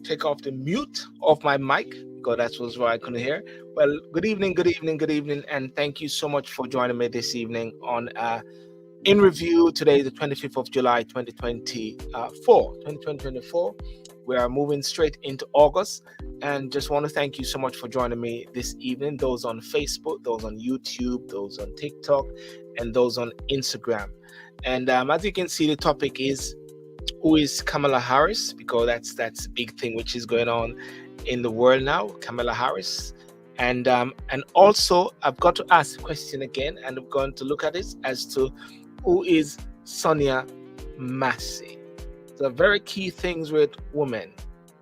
take off the mute of my mic because that was what I couldn't hear. Well, good evening, good evening, good evening, and thank you so much for joining me this evening on In Review. Today, the 25th of July, 2024. We are moving straight into August, and just want to thank you so much for joining me this evening. Those on Facebook, those on YouTube, those on TikTok, and those on Instagram. And as you can see, the topic is who is Kamala Harris, because that's a big thing which is going on in the world now, Kamala Harris. And also I've got to ask the question again, and I'm going to look at it as to who is Sonya Massey. So very key things with women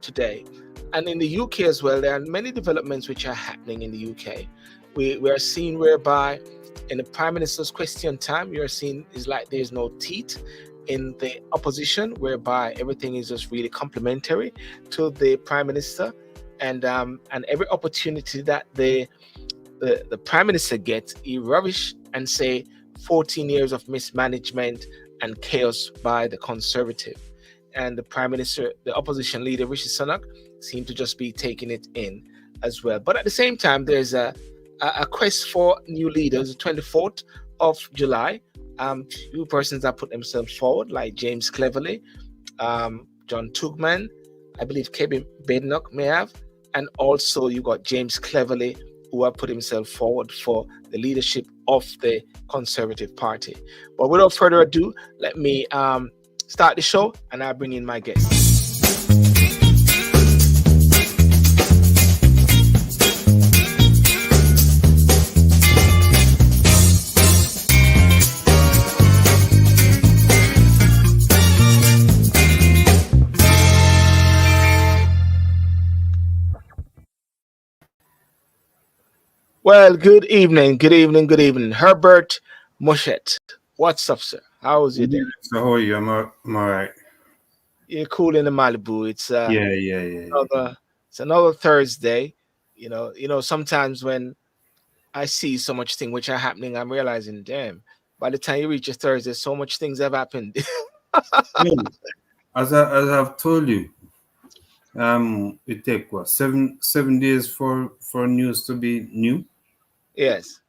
today. And in the UK as well, there are many developments which are happening in the UK. We are seeing whereby in the Prime Minister's question time, you are seeing is like there's no teeth in the opposition, whereby everything is just really complimentary to the Prime Minister, and every opportunity that the Prime Minister gets, he rubbish and say 14 years of mismanagement and chaos by the Conservative. And the Prime Minister, the opposition leader Rishi Sunak, seem to just be taking it in as well. But at the same time, there's a quest for new leaders. The 24th of July, few persons that put themselves forward, like James Cleverly, John Tugman, I believe Kevin Badenoch may have, and also you got James Cleverly, who have put himself forward for the leadership of the Conservative Party. But without further ado, let me start the show, and I'll bring in my guests. Well, good evening. Herbert Mushet. What's up, sir? How's you doing? So how are you? I'm all right. You're cool in the Malibu. It's It's another Thursday. You know, sometimes when I see so much thing which are happening, I'm realizing, damn, by the time you reach a Thursday, so much things have happened. As I've told you, it take what, seven days for news to be new. Yes.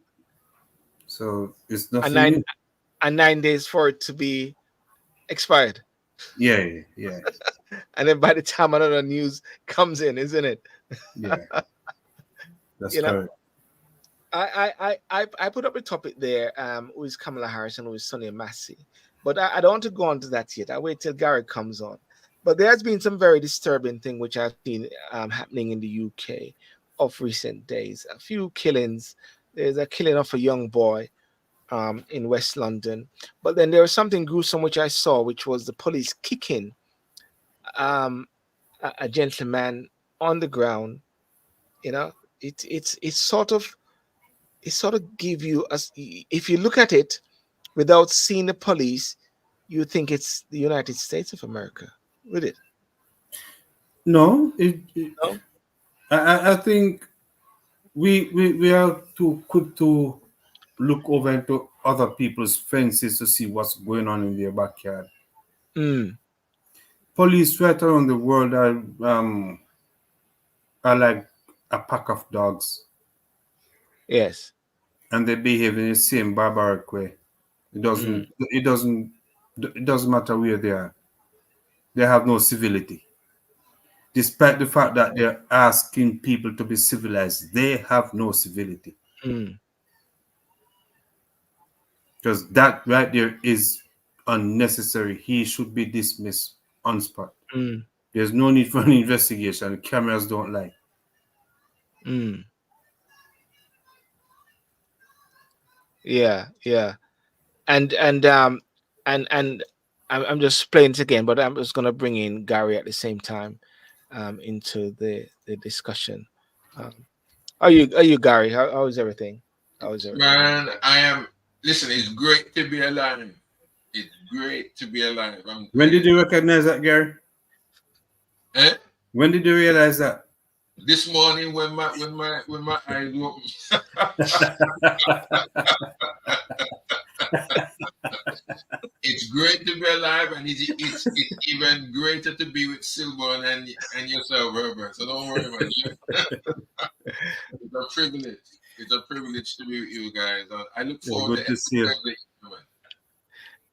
So it's nothing. And 9 days for it to be expired. Yeah. And then by the time another news comes in, isn't it? Yeah. That's correct. I put up a topic there, who is Kamala Harris and who is Sonya Massey. But I don't want to go on to that yet. I'll wait till Gary comes on. But there has been some very disturbing thing which I've seen happening in the UK of recent days. A few killings. There's a killing of a young boy in West London. But then there was something gruesome which I saw, which was the police kicking a gentleman on the ground. You know, it's sort of give you, if you look at it without seeing the police, you think it's the United States of America, would it? No, No? I think we are too quick to look over into other people's fences to see what's going on in their backyard. Police right around the world are like a pack of dogs. Yes. And they behave in the same barbaric way. It doesn't matter where they are. They have no civility. Despite the fact that they're asking people to be civilized, they have no civility. Because that right there is unnecessary. He should be dismissed on spot. There's no need for an investigation. Cameras don't lie. Yeah. And I'm just playing it again, but I'm just gonna bring in Gary at the same time into the discussion. Are you Gary? How is everything? Man, I am. Listen, it's great to be alive. It's great to be alive. When did you recognize that, Gary? When did you realize that? This morning when my eyes open. It's great to be alive, and it's even greater to be with Sylbourne and yourself, Herbert. So don't worry about it. It's a privilege. It's a privilege to be with you guys. I look Yeah, forward good to see you.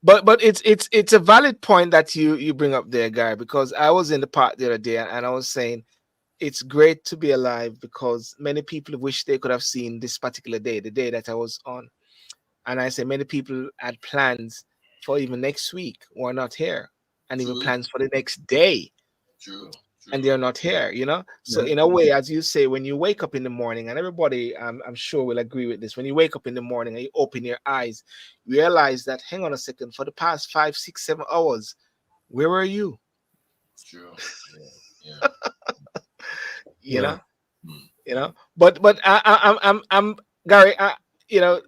But it's a valid point that you bring up there, Guy, because I was in the park the other day and I was saying it's great to be alive because many people wish they could have seen this particular day, the day that I was on. And I say many people had plans for even next week who are not here, and even True, plans for the next day, true, and they true. are not here, you know. So Yeah. in a way, as you say, when you wake up in the morning, and everybody I'm sure will agree with this, when you wake up in the morning and you open your eyes, you realize that, hang on a second, for the past 5, 6, 7 hours, where were you? True. Yeah. You Yeah. know, Mm. but I'm Gary, you know,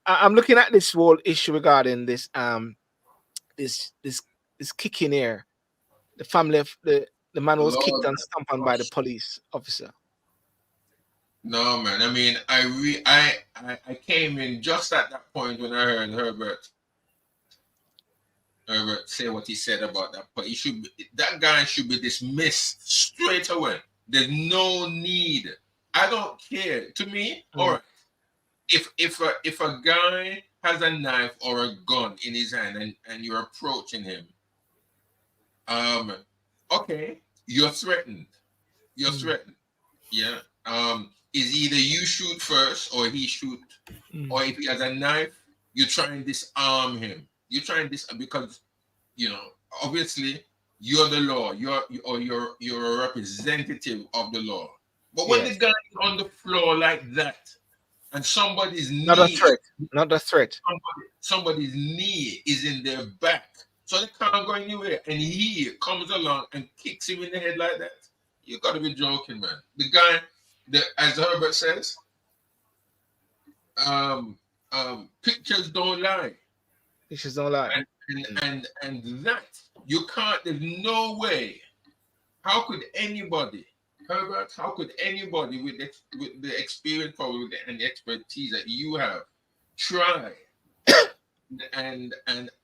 I'm looking at this whole issue regarding this this kicking here. The family of the man was kicked Lord, and stamped on by the police officer. no, man. I mean, I came in just at that point when I heard Herbert say what he said about that. But that guy should be dismissed straight away. There's no need. I don't care. To me, all Mm. right. If a guy has a knife or a gun in his hand and you're approaching him, um, okay, you're threatened. You're Mm. threatened. Yeah. Is either you shoot first or he shoot, Mm. or if he has a knife, you try and disarm him. You try and because obviously you're the law. You're a representative of the law. But when the Yes, guy is on the floor like that, and not a threat, not a threat. somebody's knee is in their back, so they can't go anywhere, and he comes along and kicks him in the head like that. You got to be joking, man. The guy, as Herbert says, um, pictures don't lie, Issues don't lie. and that you can't. There's no way. How could anybody, Herbert? How could anybody with the experience probably and the expertise that you have try and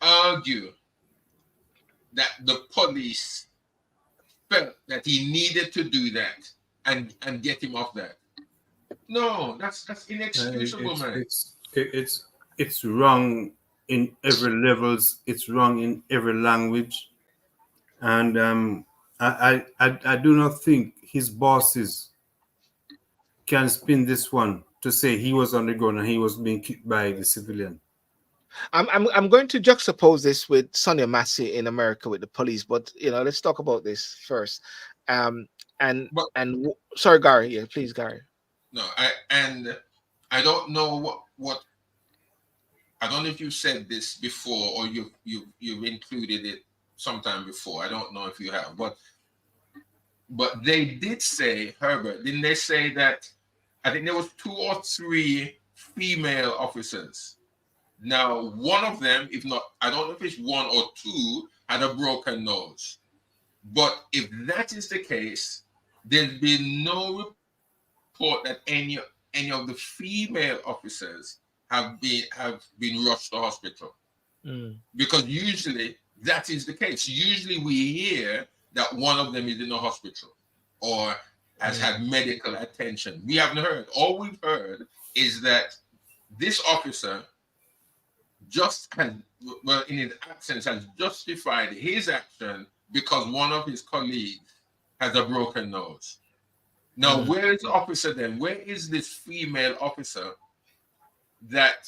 argue that the police felt that he needed to do that and get him off that? No, that's inexcusable, man. It's wrong in every levels. It's wrong in every language, and I do not think his bosses can spin this one to say he was on the ground and he was being kicked by the civilian. I'm going to juxtapose this with Sonya Massey in America with the police, but let's talk about this first. Um, But sorry, Gary. Yeah, please, Gary. no, I don't know what I don't know if you said this before or you've included it sometime before. I don't know if you have, but they did say, Herbert, didn't they say that I think there was 2 or 3 female officers. Now, one of them, if not, I don't know if it's 1 or 2, had a broken nose. But if that is the case, there's been no report that any of the female officers have been rushed to hospital. Mm. Because usually that is the case. Usually we hear that one of them is in the hospital or has had medical attention. We haven't heard. All we've heard is that this officer in his absence, has justified his action because one of his colleagues has a broken nose. Now, where is the officer then? Where is this female officer that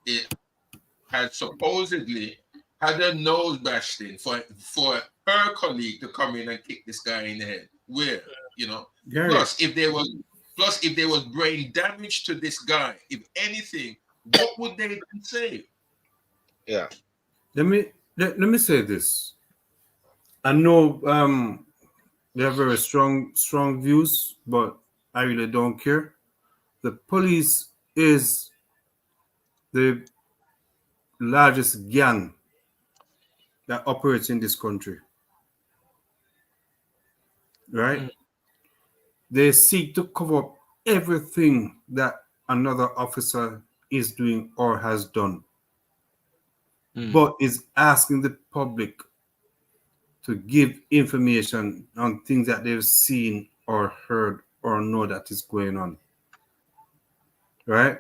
it had supposedly had her nose bashed in for her colleague to come in and kick this guy in the head? Where, Gary, plus if there was brain damage to this guy, if anything, what would they say? Yeah. let me say this. I know they have very strong views, but I really don't care. The police is the largest gang that operates in this country, right? They seek to cover up everything that another officer is doing or has done, Mm. but is asking the public to give information on things that they've seen or heard or know that is going on. Right?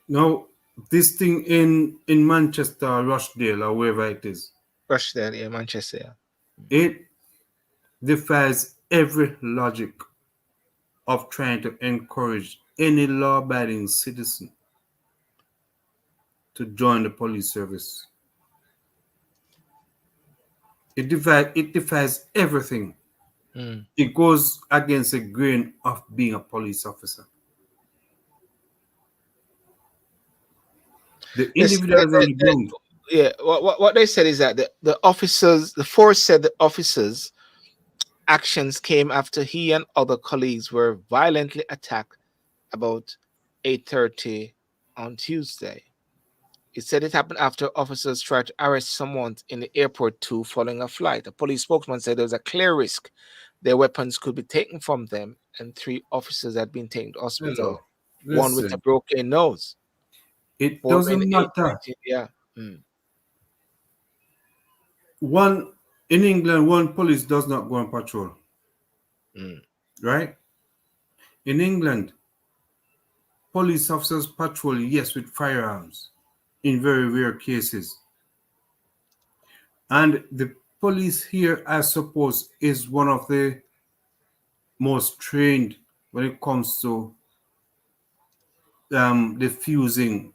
Now, this thing in Manchester, Rochdale, or wherever it is, Rochdale, yeah, Manchester. Yeah. it defies every logic of trying to encourage any law-abiding citizen to join the police service. It defies everything. Mm. It goes against the grain of being a police officer. The individuals on the ground. Yeah, what they said is that the officers, the force said the officers' actions came after he and other colleagues were violently attacked about 8:30 on Tuesday. It said it happened after officers tried to arrest someone in the airport too following a flight. A police spokesman said there was a clear risk their weapons could be taken from them, and 3 officers had been taken to hospital. Hello. One with a Listen, broken nose. it 4 men, doesn't 8, matter. 19, yeah. Mm. One in England, one police does not go on patrol. Mm. Right? In England, police officers patrol, yes, with firearms in very rare cases. And the police here, I suppose, is one of the most trained when it comes to diffusing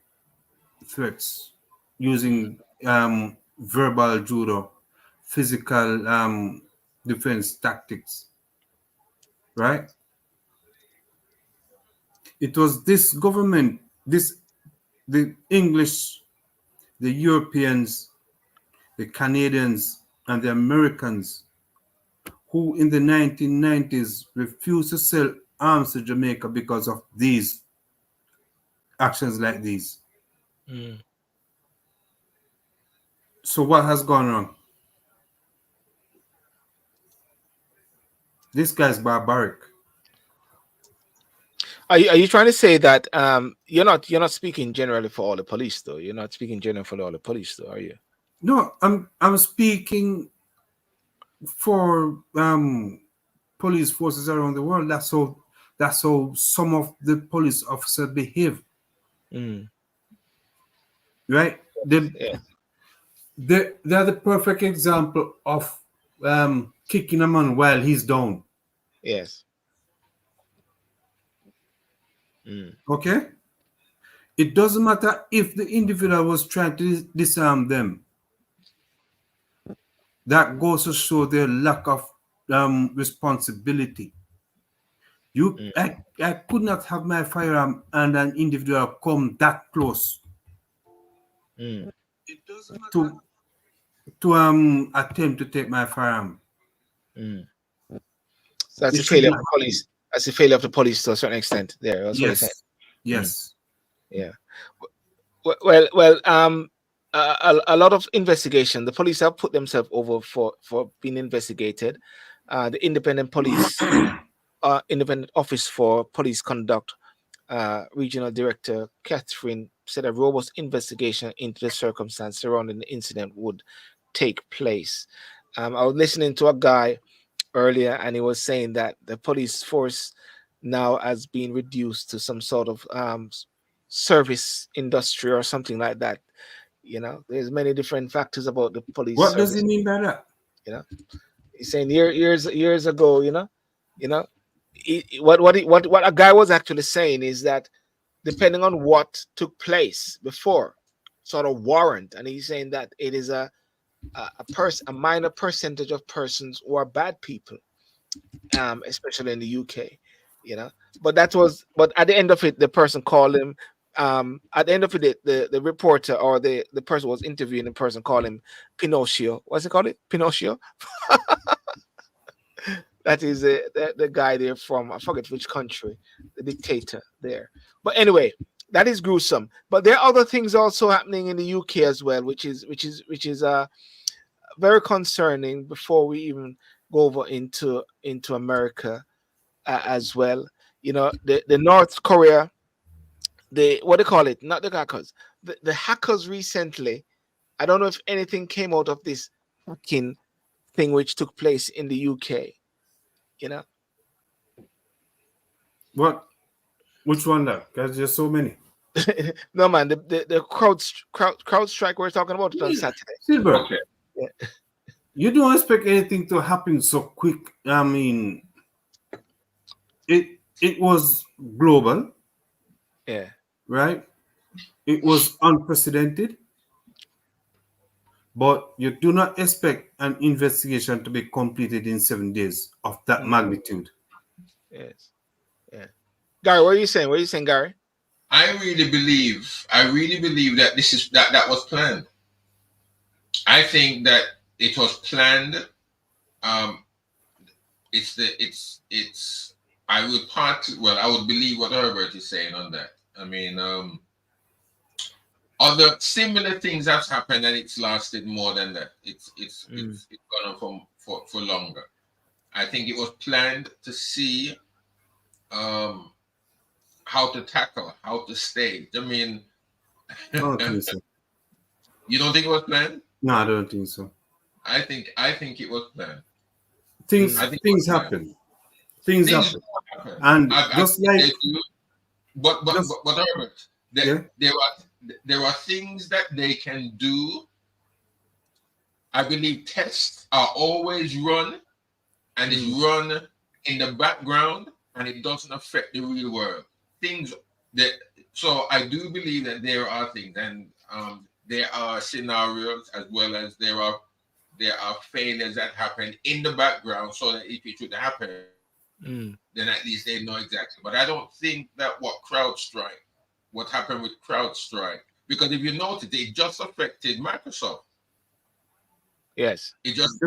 threats using verbal judo, physical defense tactics. Right? It was this government, the English, the Europeans, the Canadians, and the Americans who in the 1990s refused to sell arms to Jamaica because of these actions like these. Mm. So what has gone wrong? This guy's barbaric. Are you trying to say that you're not speaking generally for all the police though? You're not speaking generally for all the police though, are you? No, I'm speaking for police forces around the world. That's how some of the police officers behave. Mm. Right? Yeah. They're the perfect example of kicking a man while he's down. Yes. Mm. Okay? It doesn't matter if the individual was trying to disarm them. That goes to show their lack of responsibility. I could not have my firearm and an individual come that close Mm. to attempt to take my firearm. Mm. So that's It a failure of shouldn't the police. That's a failure of the police to a certain extent. There, that's what you're saying. Yes. Yeah. Well. A lot of investigation. The police have put themselves over for being investigated. The independent police, independent office for police conduct, regional director Catherine said a robust investigation into the circumstance surrounding the incident would take place. I was listening to a guy earlier, and he was saying that the police force now has been reduced to some sort of service industry or something like that. You know, there's many different factors about the police. What service. does he mean by that? You know, he's saying years ago. What a guy was actually saying is that depending on what took place before, sort of warrant, and he's saying that it is a minor percentage of persons who are bad people, especially in the UK. You know, but at the end of it, the person called him. At the end of it, the reporter or the person who was interviewing the person called him Pinocchio. What's it called? Pinocchio. That is the guy there from, I forget which country, the dictator there. But anyway, that is gruesome. But there are other things also happening in the UK as well, which is very concerning. Before we even go over into America as well, you know, the North Korea the what they call it, not the hackers. The hackers recently. I don't know if anything came out of this hacking thing which took place in the UK. You know, What? Which one? That? Because there's so many. no man, the crowd strike we're talking about it on Saturday. Sylbourne, Okay. Yeah. you don't expect anything to happen so quick. I mean, it was global, Yeah. right? It was unprecedented, but you do not expect an investigation to be completed in 7 days of that Mm, magnitude. yes. Yeah. Gary, what are you saying? What are you saying, Gary? I really believe that this is that was planned. I think that it was planned. Um, it's I would believe what Herbert is saying on that. I mean, other similar things have happened and it's lasted more than that. It's gone on for longer. I think it was planned to see how to tackle, how to stage. I mean, I don't think so. you don't think it was planned? No, I don't think so. I think it was planned. Things I think things happen. Things happen. And just like but just Herbert, yeah. there are things that they can do. I believe tests are always run, and it's run in the background, and it doesn't affect the real world. Things that so I do believe that there are things, and there are scenarios as well as there are failures that happen in the background, so that if it should happen, then at least they know exactly. But I don't think that what happened with CrowdStrike, because if you notice, it just affected Microsoft. Yes. It just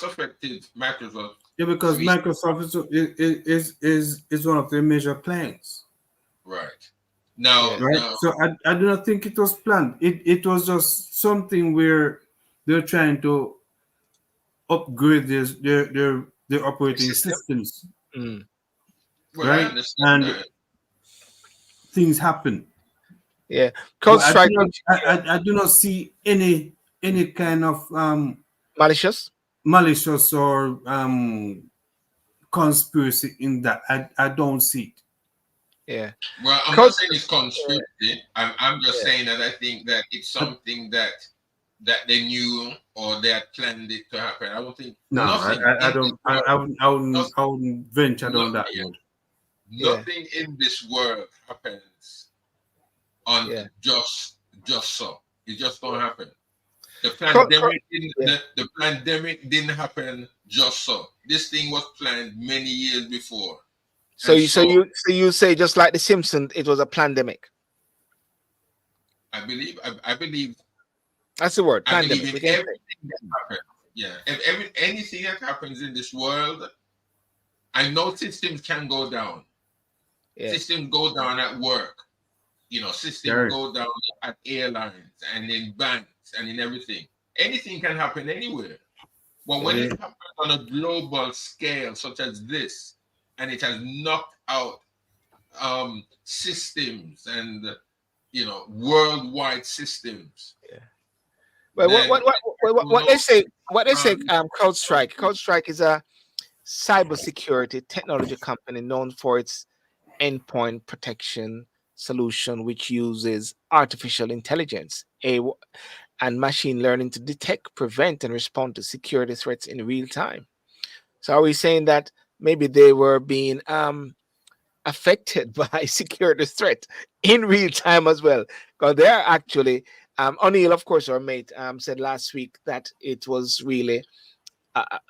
affected Microsoft. Yeah, because Microsoft is one of their major clients. Right. Now, right. So I do not think it was planned. It was just something where they're trying to upgrade their operating systems. Well, right? I understand that. Things happen. Yeah. I do not see any kind of malicious or conspiracy in that. I don't see it. Yeah. Well, I'm not saying it's conspiracy. I'm just saying that I think that it's something that they knew or they had planned it to happen. I don't think. No, I don't. I wouldn't venture down that road. Nothing in this world happens on just so. It just don't happen. The pandemic didn't happen just so. This thing was planned many years before. So you say just like the Simpsons, it was a pandemic. I believe that's the word. I Pandemic. believe in everything that happens. Yeah, anything that happens in this world, I know systems can go down. Yeah. Systems go down at work. Systems go down at airlines and in banks and in everything. Anything can happen anywhere. But when it happens on a global scale such as this, and it has knocked out systems and worldwide systems. Yeah. Well, what they say CrowdStrike. CrowdStrike is a cybersecurity technology company known for its endpoint protection solution, which uses artificial intelligence and machine learning to detect, prevent, and respond to security threats in real time. So are we saying that maybe they were being affected by security threat in real time as well? Because they are actually O'Neill, of course, our mate, said last week that it was really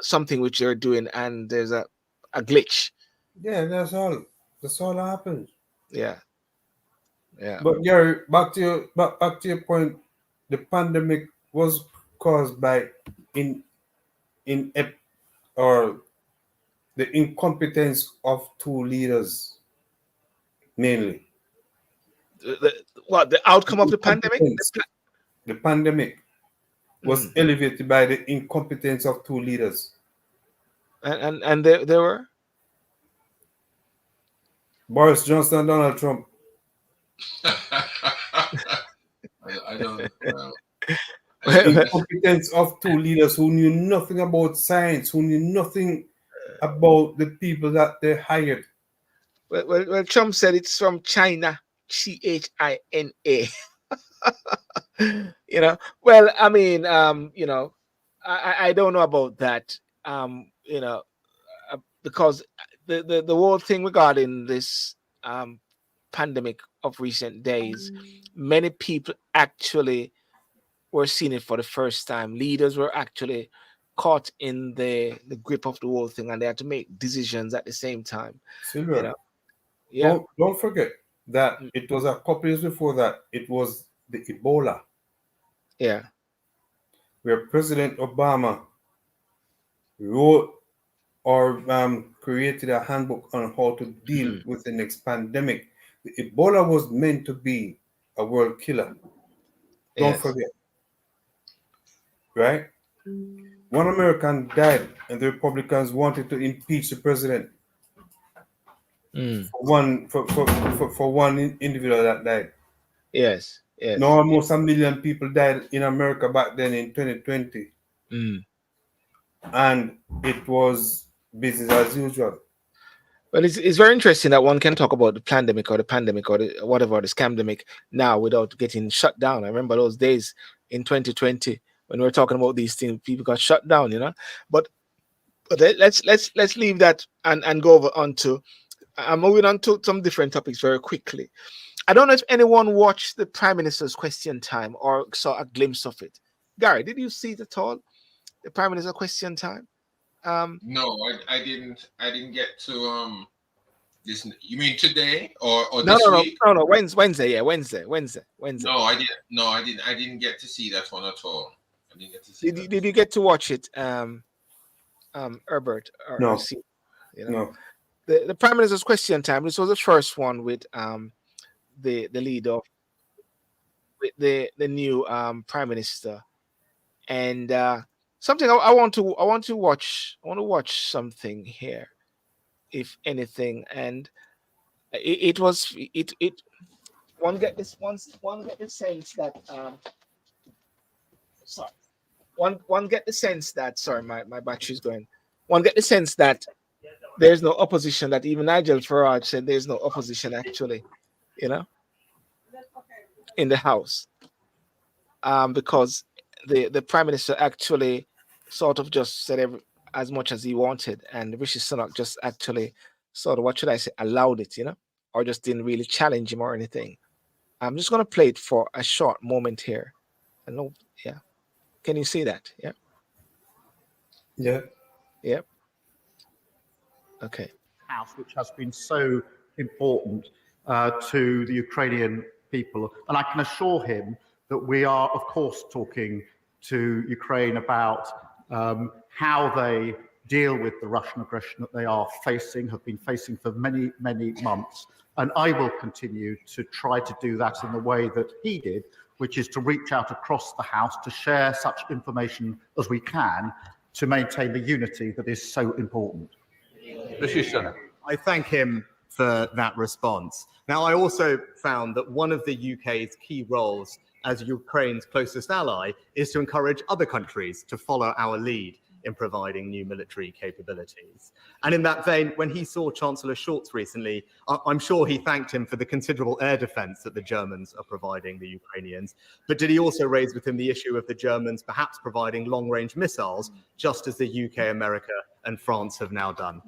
something which they're doing, and there's a glitch. Yeah, that's all that happens. Yeah. But Gary, back to your point, the pandemic was caused by or the incompetence of two leaders, mainly. The outcome of the pandemic? The pandemic was elevated by the incompetence of two leaders. And there were? Boris Johnson and Donald Trump. I don't. The incompetence of two leaders who knew nothing about science, who knew nothing about the people that they hired. Well, Trump said it's from China, China. Well, I mean, I don't know about that. Because the whole thing regarding this pandemic of recent days, many people actually were seeing it for the first time. Leaders were actually caught in the grip of the whole thing, and they had to make decisions at the same time. Sylbourne, Yeah. don't forget that it was a couple years before that. It was the Ebola. Yeah. Where President Obama wrote or created a handbook on how to deal with the next pandemic. The Ebola was meant to be a world killer. Don't forget. Right? One American died, and the Republicans wanted to impeach the president for one individual that died. Yes. Now almost 1 million people died in America back then in 2020. And it was business as usual. Well, it's very interesting that one can talk about the pandemic or whatever, the scamdemic now without getting shut down. I remember those days in 2020 when we were talking about these things, people got shut down, But let's leave that and go over on to. I'm moving on to some different topics very quickly. I don't know if anyone watched the Prime Minister's Question Time or saw a glimpse of it. Gary, did you see it at all? The Prime Minister's Question Time? No, I didn't. I didn't get to this. You mean today or No, this week? No. Wednesday. Yeah, Wednesday. No, I didn't. No, I didn't. I didn't get to see that one at all. I didn't get to see. Did you get to watch it, Herbert? No. See, No. The Prime Minister's Question Time. This was the first one with the leader, with the new Prime Minister, and something I want to watch something here, if anything, and it was one get the sense that sorry, one get the sense that sorry, my battery's going. One get the sense that there's no opposition, that even Nigel Farage said there's no opposition actually, in the House, because the Prime Minister actually sort of just said as much as he wanted, and Rishi Sunak just actually sort of, what should I say, allowed it, or just didn't really challenge him or anything. I'm just going to play it for a short moment here. I know, yeah. Can you see that? Yeah. Yeah. Yep. Okay. House, which has been so important to the Ukrainian people. And I can assure him that we are, of course, talking to Ukraine about how they deal with the Russian aggression that they have been facing for many, many months. And I will continue to try to do that in the way that he did, which is to reach out across the House to share such information as we can to maintain the unity that is so important. I thank him for that response. Now, I also found that one of the UK's key roles as Ukraine's closest ally is to encourage other countries to follow our lead in providing new military capabilities. And in that vein, when he saw Chancellor Scholz recently, I'm sure he thanked him for the considerable air defense that the Germans are providing the Ukrainians. But did he also raise with him the issue of the Germans perhaps providing long-range missiles, just as the UK, America, and France have now done?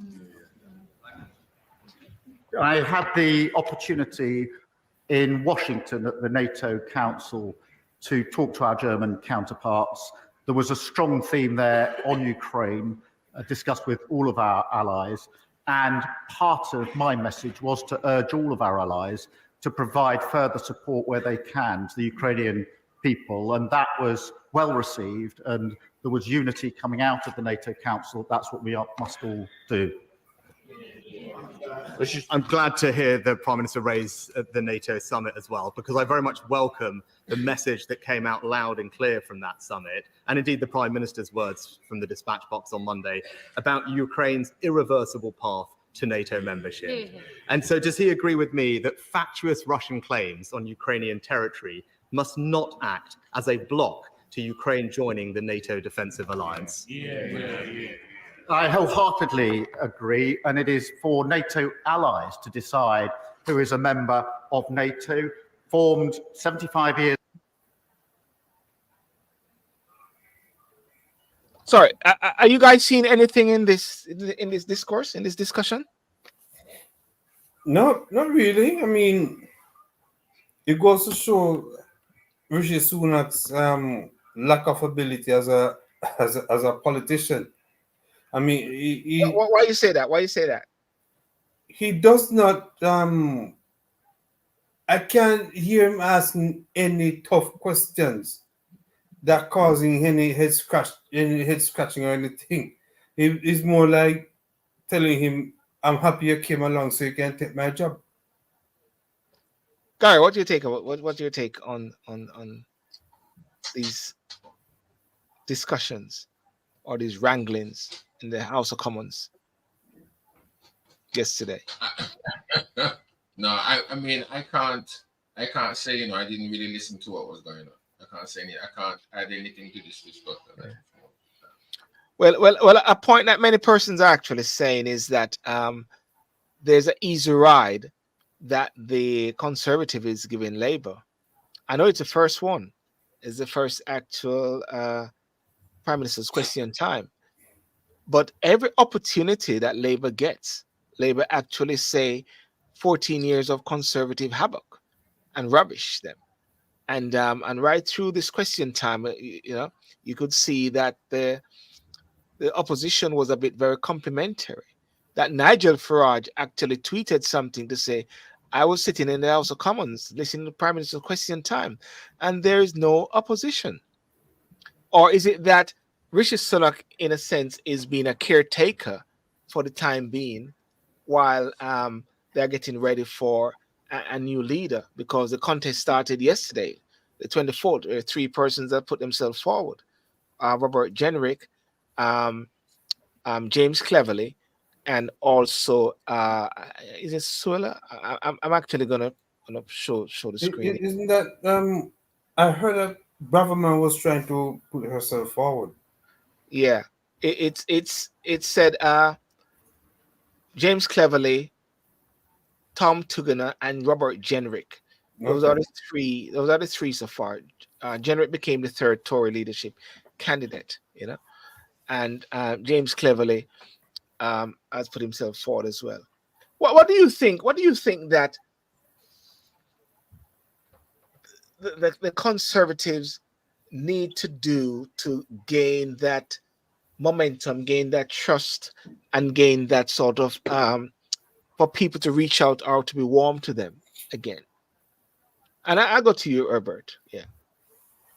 I had the opportunity in Washington at the NATO Council to talk to our German counterparts. There was a strong theme there on Ukraine, discussed with all of our allies. And part of my message was to urge all of our allies to provide further support where they can to the Ukrainian people. And that was well received. And there was unity coming out of the NATO Council. That's what we must all do. I'm glad to hear the Prime Minister raise at the NATO summit as well, because I very much welcome the message that came out loud and clear from that summit, and indeed the Prime Minister's words from the dispatch box on Monday about Ukraine's irreversible path to NATO membership. And so does he agree with me that fatuous Russian claims on Ukrainian territory must not act as a block to Ukraine joining the NATO defensive alliance? I wholeheartedly agree, and it is for NATO allies to decide who is a member of NATO, formed 75 years. Sorry, are you guys seeing anything in this discourse, in this discussion? No, not really. I mean, it goes to show Rishi Sunak's lack of ability as a politician. I mean, Why you say that? Why you say that? he does not. I can't hear him asking any tough questions that causing any head scratching or anything. It's more like telling him, "I'm happy you came along, so you can take my job." Gary, what's your take on these discussions or these wranglings in the House of Commons yesterday? No, I mean I can't say I didn't really listen to what was going on. I can't say anything. I can't add anything to this discussion. Well, a point that many persons are actually saying is that there's an easy ride that the Conservative is giving Labour. I know it's the first one. It's the first actual Prime Minister's question time. But every opportunity that Labour gets, Labour actually say 14 years of Conservative havoc and rubbish them. And right through this question time, you could see that the opposition was a bit very complimentary. That Nigel Farage actually tweeted something to say, I was sitting in the House of Commons listening to Prime Minister's question time, and there is no opposition. Or is it that Rishi Sunak, in a sense, is being a caretaker for the time being while they're getting ready for a new leader? Because the contest started yesterday, the 24th. There are three persons that put themselves forward. Robert Jenrick, James Cleverly, and also is it Suella? I'm actually gonna show the screen. Isn't that I heard that Braverman was trying to put herself forward. Yeah, it said James Cleverly, Tom Tugana, and Robert Jenrick. Those are the three. Those are the three so far. Jenrick became the third Tory leadership candidate, and James Cleverly has put himself forward as well. What do you think? What do you think that the Conservatives need to do to gain that momentum, gain that trust, and gain that sort of for people to reach out or to be warm to them again? And I go to you, Herbert. Yeah.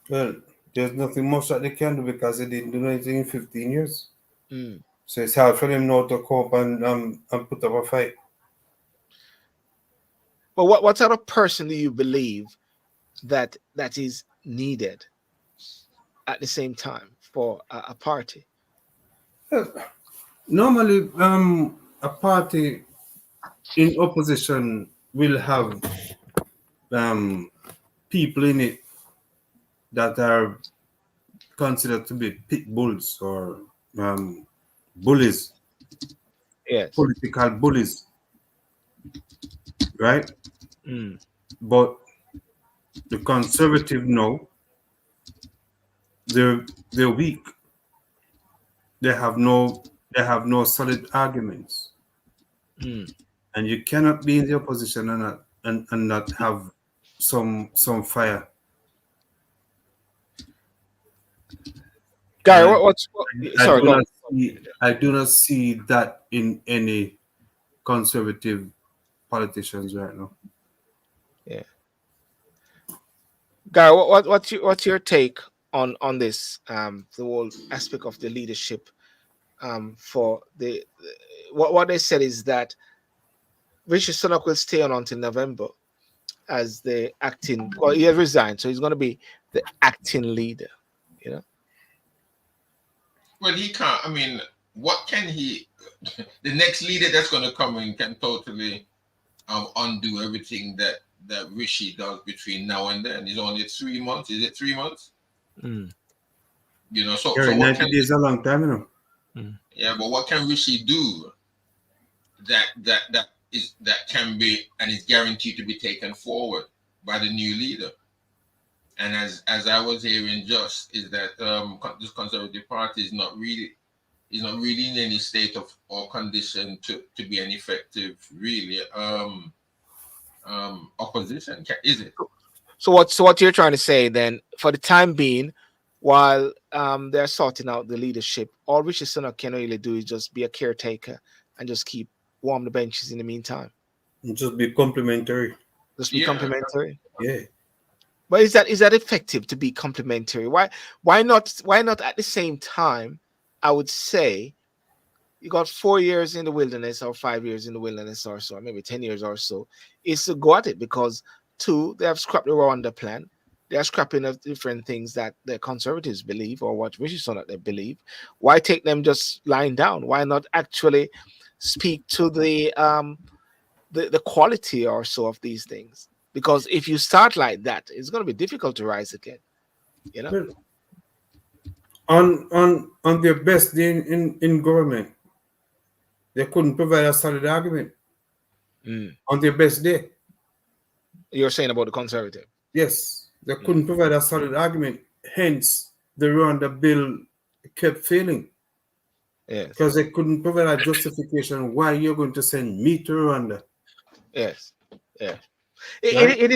Well, there's nothing much that they can do because they didn't do anything in 15 years. So it's hard for them now to come up and put up a fight. But what sort of person do you believe that is needed at the same time for a party? Normally, a party in opposition will have people in it that are considered to be pit bulls or bullies. Yes. Political bullies. Right? But the Conservative know they're weak. They have no solid arguments. And you cannot be in the opposition and not have some fire. Gary, I do not see that in any Conservative politicians right now. Yeah. Gary, what's your take on this? The whole aspect of the leadership. For the what they said is that Rishi Sunak will stay on until November as the acting. Well, he has resigned, so he's going to be the acting leader. Well, he can't. I mean, what can he? The next leader that's going to come in can totally undo everything that Rishi does between now and then. It's only 3 months. Is it 3 months? You know, so 90 days is a long time, you know. Yeah, but what can Rishi do that can be and is guaranteed to be taken forward by the new leader? And as I was hearing, just is that this Conservative Party is not really in any state of or condition to be an effective, really, opposition, is it? So what you're trying to say then, for the time being, while they're sorting out the leadership, all Rishi Sunak can really do is just be a caretaker and just keep warm the benches in the meantime. And just be complimentary. Just be complimentary. Yeah. But is that effective to be complimentary? Why not at the same time? I would say you got 4 years in the wilderness or 5 years in the wilderness or so, or maybe 10 years or so, is to go at it, because two, they have scrapped the Rwanda plan. They are scrapping of different things that the Conservatives believe or what Rishi Sunak they believe. Why take them just lying down? Why not actually speak to the quality or so of these things? Because if you start like that, it's going to be difficult to rise again. You know. On their best day in government, they couldn't provide a solid argument. On their best day. You're saying about the Conservative? Yes, they couldn't provide a solid argument. Hence, the Rwanda bill kept failing. Yes. Because they couldn't provide a justification why you're going to send me to Rwanda. Yes. Yeah. It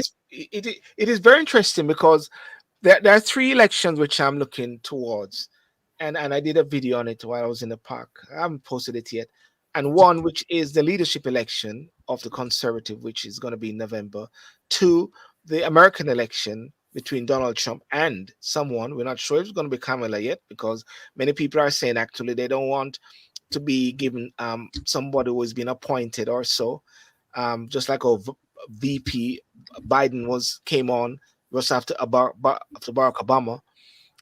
is very interesting, because there are 3 elections which I'm looking towards, and I did a video on it while I was in the park. I haven't posted it yet. And one which is the leadership election of the Conservative, which is going to be in November. 2, the American election between Donald Trump and someone. We're not sure if it's going to be Kamala yet, because many people are saying actually they don't want to be given somebody who has been appointed or so. Just like a VP Biden came on just after Barack Obama.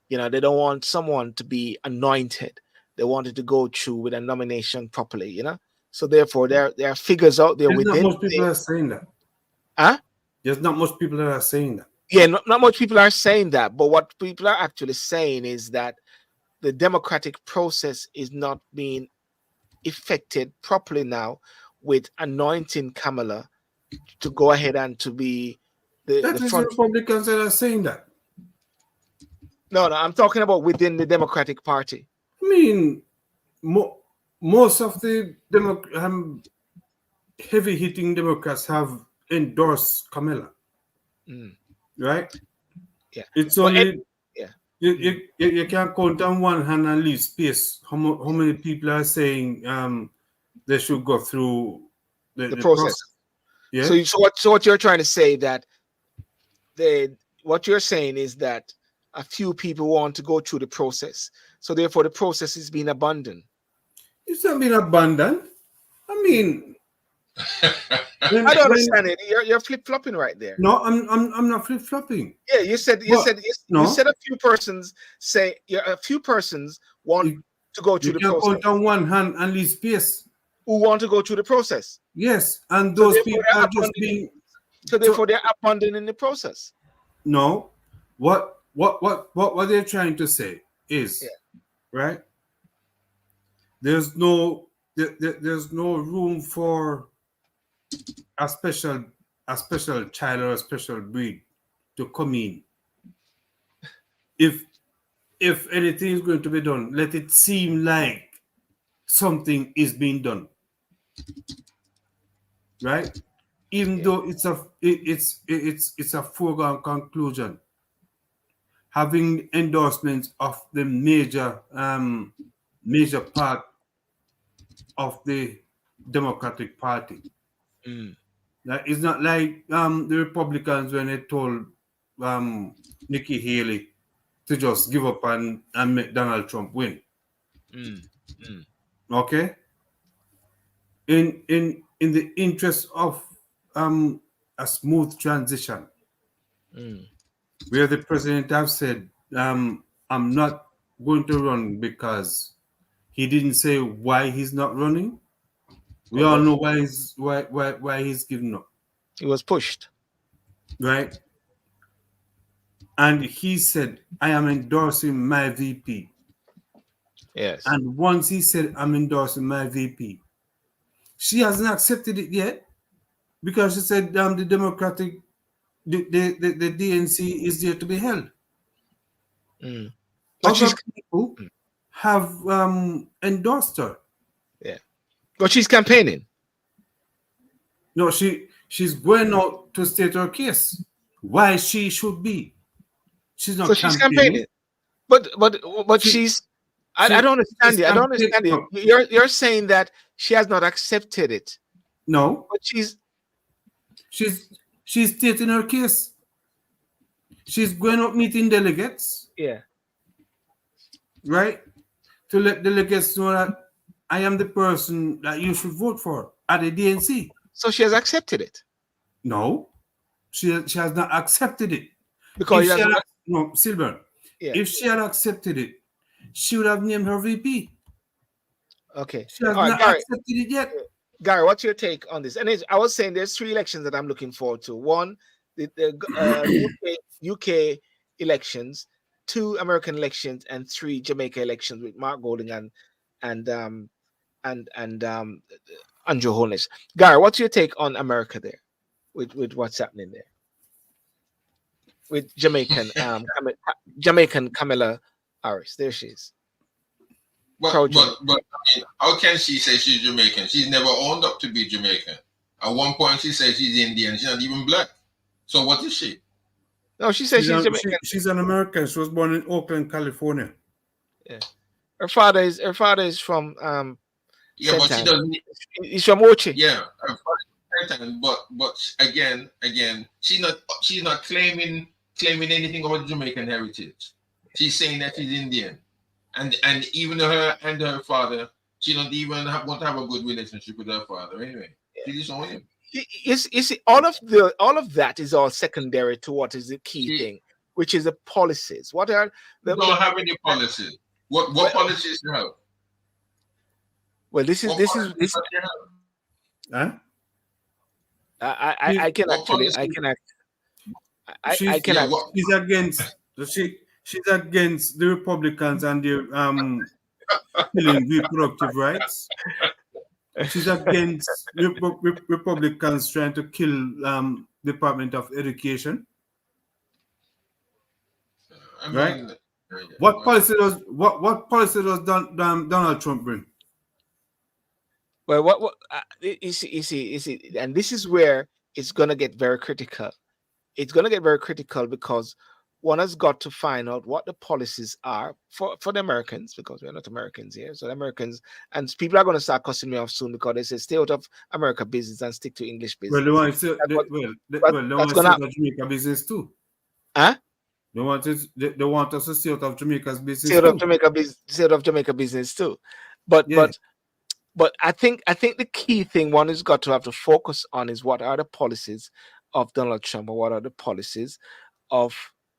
You know, they don't want someone to be anointed. They wanted to go through with a nomination properly, you know. So therefore, there are figures out there within. Not most people are saying that. Huh? There's not much people that are saying that. Yeah, not much people are saying that. But what people are actually saying is that the democratic process is not being effected properly now, with anointing Kamala to go ahead and to be the front. Republicans that are saying that. No, I'm talking about within the Democratic Party. I mean, most of the heavy-hitting Democrats have endorsed Kamala, right? Yeah, it's only you can't count on one hand and leave space. How many people are saying they should go through the process? Yeah. So what you're trying to say that what you're saying is that a few people want to go through the process, so therefore the process is being abandoned. It's not being abandoned. I mean, I don't understand it. You're flip-flopping right there. No, I'm not flip-flopping. Yeah, you said a few persons want to go through the process. You can count on one hand and leave space. Who want to go through the process? Yes, and those people are just being. So therefore, they're abandoning the process. No, what they're trying to say is, right? There's no room for a special child or a special breed to come in. If anything is going to be done, let it seem like something is being done, right? Even though it's a foregone conclusion. Having endorsements of the major part of the Democratic Party. That is not like the Republicans when they told Nikki Haley to just give up and make Donald Trump win. Okay? In the interest of a smooth transition, where the president have said, I'm not going to run because He didn't say why he's not running. We all know why he's giving up. He was pushed. Right? And he said, I am endorsing my VP. Yes. And once he said, I'm endorsing my VP, she hasn't accepted it yet because she said, the Democratic, the DNC is there to be held. Mm. Other people have endorsed her. Yeah. But she's campaigning. No, she's going out to state her case. Why she should be. She's not campaigning. But she's I don't understand you. I don't understand you. You're saying that she has not accepted it. No. But she's stating her case. She's going up meeting delegates. Yeah. Right? To let delegates know that I am the person that you should vote for at the DNC. So she has accepted it. No. She has not accepted it. Because no, Sylbourne. Yeah. If she had accepted it, she would have named her VP. Okay. She has not accepted it yet. Gary, what's your take on this? And I was saying there's 3 elections that I'm looking forward to. One, the UK elections, 2 American elections, and 3 Jamaica elections with Mark Golding and Andrew Holness. Gary, what's your take on America there, with what's happening there? With Jamaican Kamala Harris. There she is. But I mean, how can she say she's Jamaican? She's never owned up to be Jamaican. At one point, she says she's Indian. She's not even black. So what is she? No, she says she's Jamaican. She's an American. She was born in Oakland, California. Yeah, her father is from yeah, but she doesn't. He's from Ochi. Yeah, but again, she's not claiming anything about Jamaican heritage. She's saying that she's Indian. And even her and her father, she don't even want to have a good relationship with her father anyway. She just owns him. You see, all of that is all secondary to what is the key thing, which is the policies. What are you don't have any policies? What policies do you have? Well, this is. Huh? I can actually. She's against. She's against the Republicans and their killing reproductive rights. She's against Republicans trying to kill Department of Education. Right? What policy does Donald Trump bring? Well, you see, and this is where it's gonna get very critical. It's gonna get very critical because one has got to find out what the policies are for the Americans, because we're not Americans here. So the Americans, and people are going to start cussing me off soon because they say stay out of America business and stick to English business. Well, they want to stay out of Jamaica business too. Huh? They want us to stay out of Jamaica's business. Stay out of Jamaica business too. But I think the key thing one has got to have to focus on is what are the policies of Donald Trump, or what are the policies of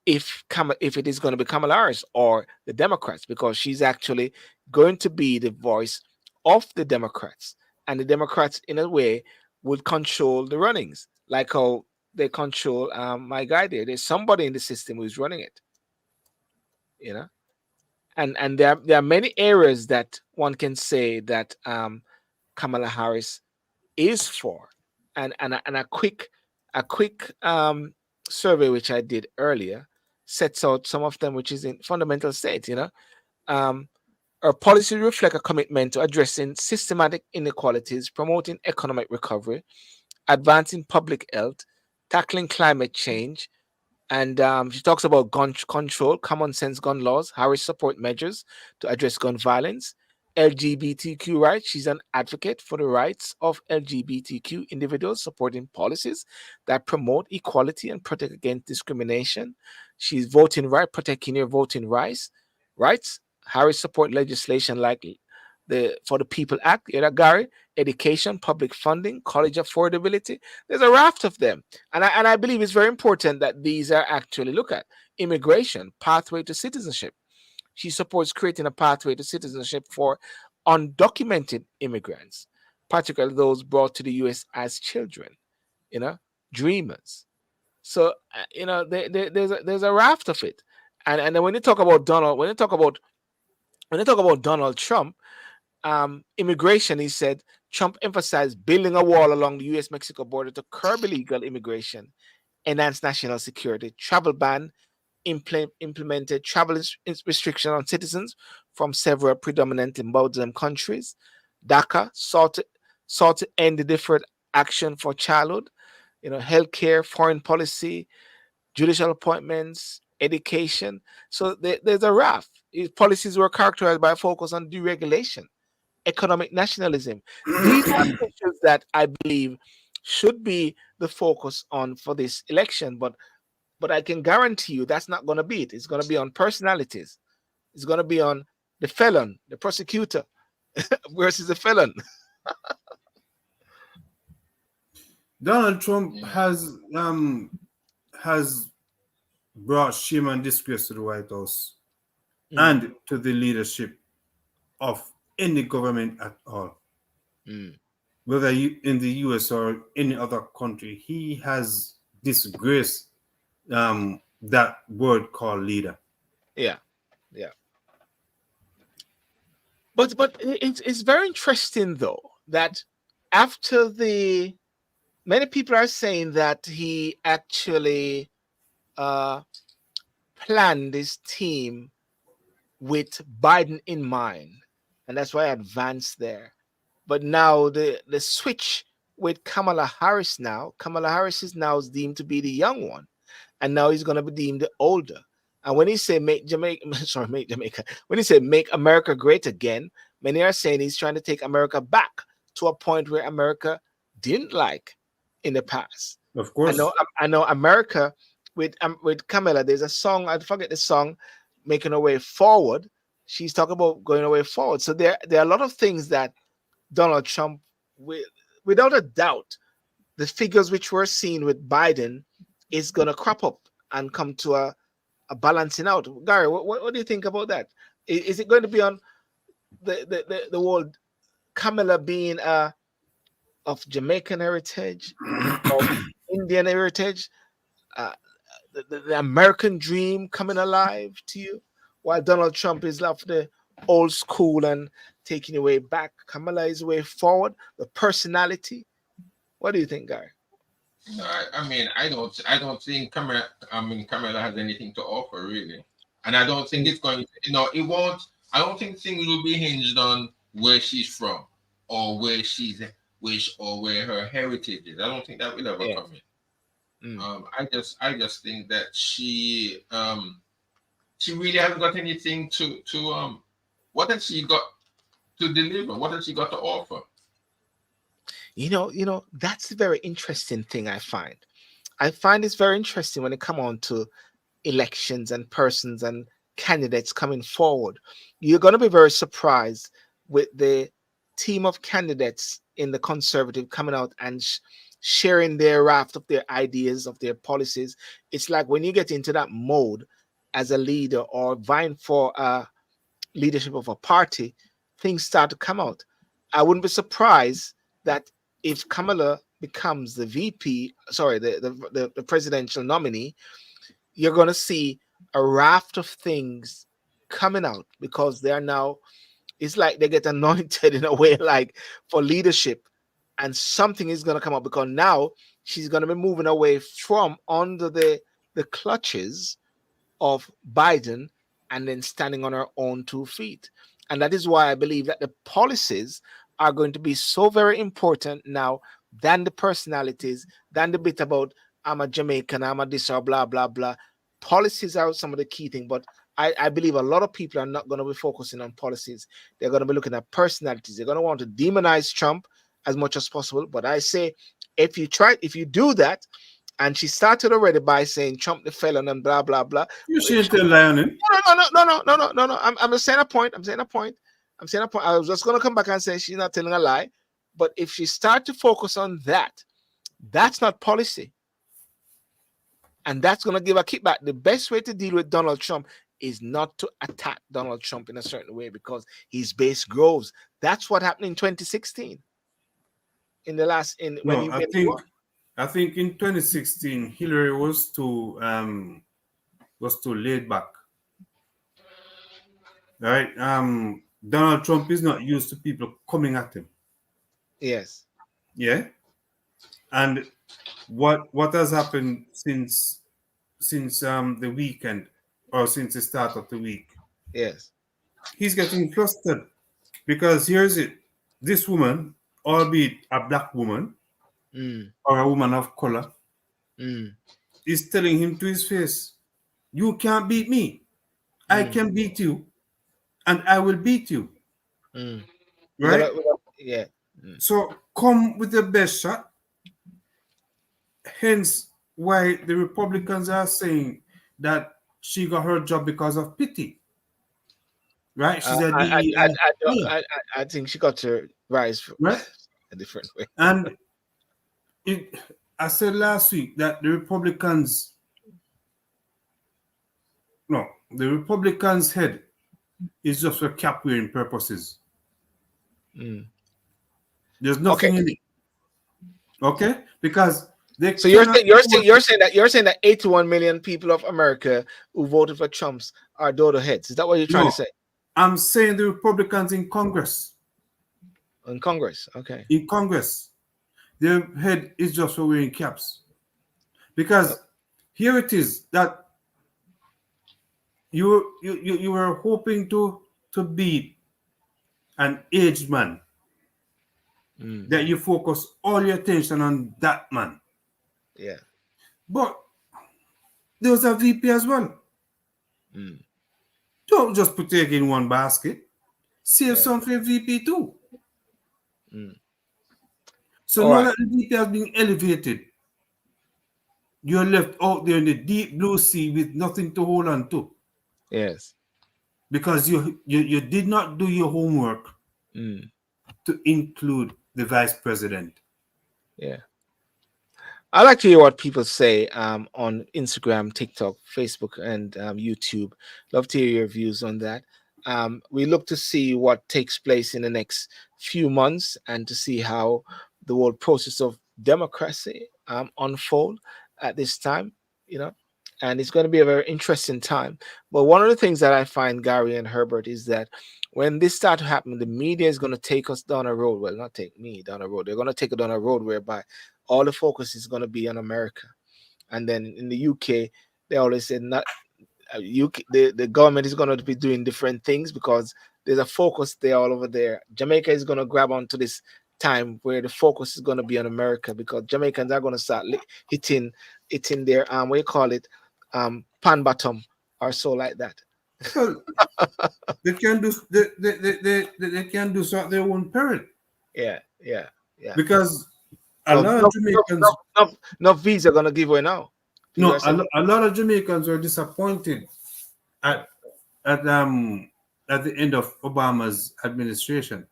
if it is going to be Kamala Harris or the Democrats, because she's actually going to be the voice of the Democrats, and the Democrats in a way would control the runnings, like how they control my guy there. There's somebody in the system who's running it, you know, and there are many areas that one can say that Kamala Harris is for, and a quick survey which I did earlier sets out some of them, which is in fundamental state. You know, our policies reflect a commitment to addressing systematic inequalities, promoting economic recovery, advancing public health, tackling climate change, and she talks about gun control, common sense gun laws, Harris support measures to address gun violence, LGBTQ rights. She's an advocate for the rights of LGBTQ individuals, supporting policies that promote equality and protect against discrimination. She's voting right, protecting your voting rights. Harris support legislation like the For the People Act, Gary, education, public funding, college affordability. There's a raft of them. And I believe it's very important that these are actually looked at. Immigration, pathway to citizenship. She supports creating a pathway to citizenship for undocumented immigrants, particularly those brought to the U.S. as children, dreamers. So there's a raft of it, and then when you talk about Donald Trump, immigration, he said Trump emphasized building a wall along the U.S.-Mexico border to curb illegal immigration, enhance national security, travel ban, implemented travel restriction on citizens from several predominantly Muslim countries. DACA sought to end the deferred action for childhood, healthcare, foreign policy, judicial appointments, education. So there's a raft. His policies were characterized by a focus on deregulation, economic nationalism. These are issues that I believe should be the focus on for this election, but I can guarantee you that's not going to be it. It's going to be on personalities. It's going to be on the felon, the prosecutor versus the felon. Donald Trump has brought shame and disgrace to the White House and to the leadership of any government at all. Whether in the US or any other country, he has disgraced that word called leader. Yeah. But it's very interesting though that after many people are saying that he actually planned his team with Biden in mind, and that's why I advanced there. But now the switch with Kamala Harris is now deemed to be the young one, and now he's going to be deemed the older. And when he say make Jamaica, when he said make America great again, many are saying he's trying to take America back to a point where America didn't like in the past. Of course, I know America with Kamala. There's a song, I forget the song, making her way forward. She's talking about going away forward. So there are a lot of things that Donald Trump, without a doubt, the figures which we're seeing with Biden is going to crop up and come to a balancing out. Gary, what do you think about that? Is it going to be on the whole Kamala being of Jamaican heritage, of Indian heritage, the American dream coming alive to you, while Donald Trump is of the old school and taking your way back? Kamala is way forward, the personality. What do you think, Gary? I don't think Kamala has anything to offer really, and I don't think it's going to, it won't. I don't think things will be hinged on where she's from or where her heritage is. I don't think that will ever come in. I just think that she really hasn't got anything to what has she got to deliver? What has she got to offer? That's a very interesting thing I find. I find it's very interesting when it comes on to elections and persons and candidates coming forward. You're going to be very surprised with the team of candidates in the Conservative coming out and sharing their raft of their ideas, of their policies. It's like when you get into that mode as a leader or vying for leadership of a party, things start to come out. I wouldn't be surprised that if Kamala becomes the the presidential nominee, you're going to see a raft of things coming out because they are now, it's like they get anointed in a way, like for leadership, and something is going to come up because now she's going to be moving away from under the clutches of Biden and then standing on her own 2 feet. And that is why I believe that the policies are going to be so very important now than the personalities, than the bit about I'm a Jamaican, I'm a this or blah, blah, blah. Policies are some of the key thing, but I believe a lot of people are not going to be focusing on policies. They're going to be looking at personalities. They're going to want to demonize Trump as much as possible. But I say, if you do that, and she started already by saying Trump the felon and blah, blah, blah. You shouldn't tell Lionel. No. I'm saying a point. I was just going to come back and say she's not telling a lie. But if she start to focus on that, that's not policy. And that's going to give a kickback. The best way to deal with Donald Trump is not to attack Donald Trump in a certain way because his base grows. That's what happened in 2016. I think in 2016 Hillary was too laid back. Right? Donald Trump is not used to people coming at him. Yes. Yeah. And what has happened since the weekend or since the start of the week? Yes. He's getting flustered because here's it. This woman, albeit a black woman or a woman of color, is telling him to his face, you can't beat me. I can beat you and I will beat you. Right? Yeah. So come with the best shot. Hence why the Republicans are saying that she got her job because of pity. Right? She's I think she got to rise right? a different way. And I said last week that the Republicans' head is just for cap wearing purposes. There's nothing in it. Okay? Because so you're saying that 81 million people of America who voted for Trump's are dodo heads. Is that what you're trying to say? I'm saying the Republicans in Congress. In Congress, okay. In Congress, their head is just for wearing caps. Because here it is that you were hoping to beat an aged man. That you focus all your attention on that man. Yeah. But there was a VP as well. Don't just put it in one basket. Save some for VP too. So now that the VP has been elevated, you're left out there in the deep blue sea with nothing to hold on to. Yes. Because you did not do your homework to include the vice president. Yeah. I like to hear what people say on Instagram, TikTok, Facebook, and YouTube. Love to hear your views on that. We look to see what takes place in the next few months and to see how the whole process of democracy unfold at this time, and it's going to be a very interesting time. But one of the things that I find, Gary and Herbert, is that when this starts to happen, the media is going to take us down a road. Well, not take me down a road. They're going to take it down a road whereby all the focus is going to be on America. And then in the UK, they always say the government is going to be doing different things because there's a focus there all over there. Jamaica is going to grab onto this time where the focus is going to be on America because Jamaicans are going to start hitting their pan bottom or so like that. Well, they can do they can do so at their own peril. Yeah. Because a lot of Jamaicans no visa gonna give away now. No, a lot of Jamaicans were disappointed at the end of Obama's administration.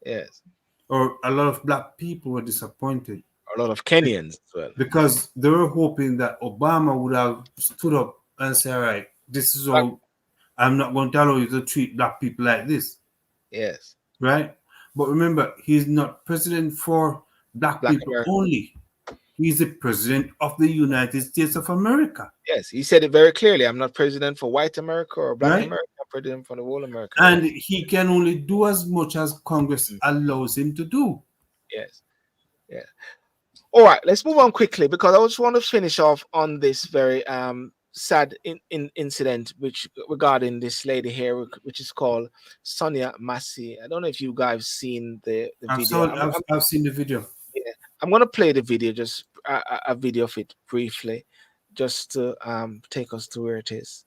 Yes. Or a lot of black people were disappointed. A lot of Kenyans as well. Because they were hoping that Obama would have stood up and said, all right, this is all, I'm not going to allow you to treat black people like this. Yes. Right? But remember, he's not president for black people America only. He's the president of the United States of America. Yes, he said it very clearly. I'm not president for white America or black America. I'm president for the whole America. And he can only do as much as Congress allows him to do. Yes. Yeah. All right, let's move on quickly because I just want to finish off on this very sad incident regarding this lady here, which is called Sonya Massey. I don't know if you guys seen the video. I've seen the video. Yeah, I'm gonna play the video, just a video of it briefly, just to take us to where it is.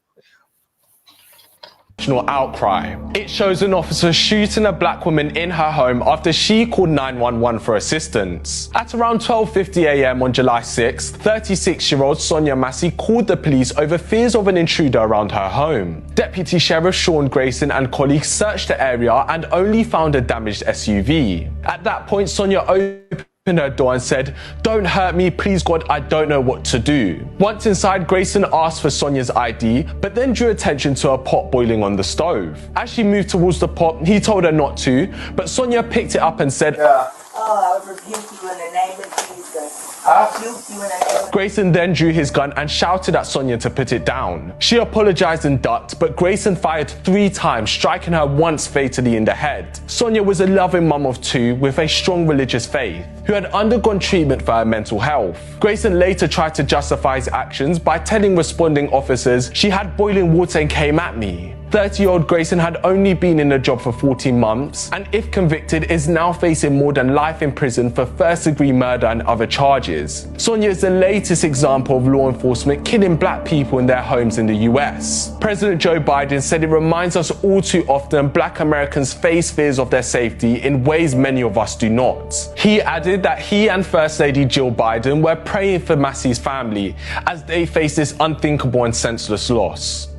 Outcry. It shows an officer shooting a black woman in her home after she called 911 for assistance. At around 12:50 a.m. on July 6th, 36-year-old Sonya Massey called the police over fears of an intruder around her home. Deputy Sheriff Sean Grayson and colleagues searched the area and only found a damaged SUV. At that point, Sonya opened in her door and said, "Don't hurt me, please God, I don't know what to do." Once inside, Grayson asked for Sonya's ID, but then drew attention to a pot boiling on the stove. As she moved towards the pot, he told her not to, but Sonya picked it up and said, "Oh, I rebuke you in the name of Jesus. I rebuke you in the name of..." Grayson then drew his gun and shouted at Sonya to put it down. She apologized and ducked, but Grayson fired 3 times, striking her once fatally in the head. Sonya was a loving mum of 2 with a strong religious faith, who had undergone treatment for her mental health. Grayson later tried to justify his actions by telling responding officers, "She had boiling water and came at me." 30-year-old Grayson had only been in the job for 14 months, and if convicted, is now facing more than life in prison for first-degree murder and other charges. Sonya is the latest example of law enforcement killing black people in their homes in the US. President Joe Biden said it reminds us all too often black Americans face fears of their safety in ways many of us do not. He added that he and First Lady Jill Biden were praying for Massey's family as they face this unthinkable and senseless loss.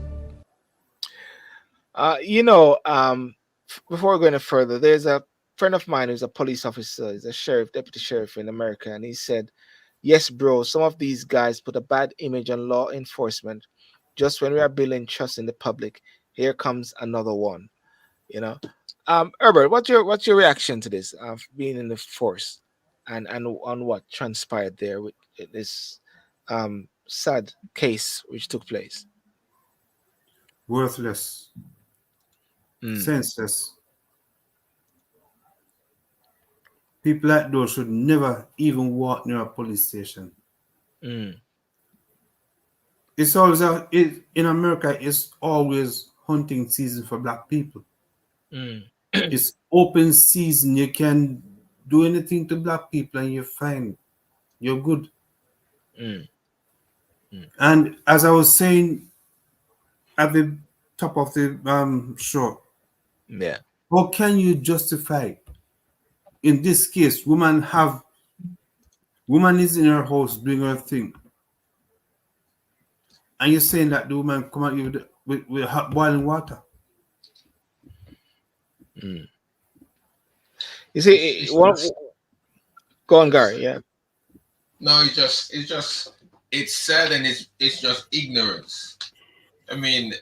Before going further, there's a friend of mine who's a police officer, he's a sheriff, deputy sheriff in America, and he said, "Yes, bro, some of these guys put a bad image on law enforcement. Just when we are building trust in the public, here comes another one." Herbert, what's your reaction to this, being in the force, and on what transpired there with this sad case which took place? Worthless. Senseless. People like those should never even walk near a police station. It's always in America. It's always hunting season for black people. It's open season. You can do anything to black people, and you're fine. You're good. And as I was saying at the top of the show, how can you justify, in this case, woman is in her house doing her thing, and you're saying that the woman come at you with hot boiling water? You see, go on, Gary. Yeah. No, it's sad, and it's just ignorance. I mean,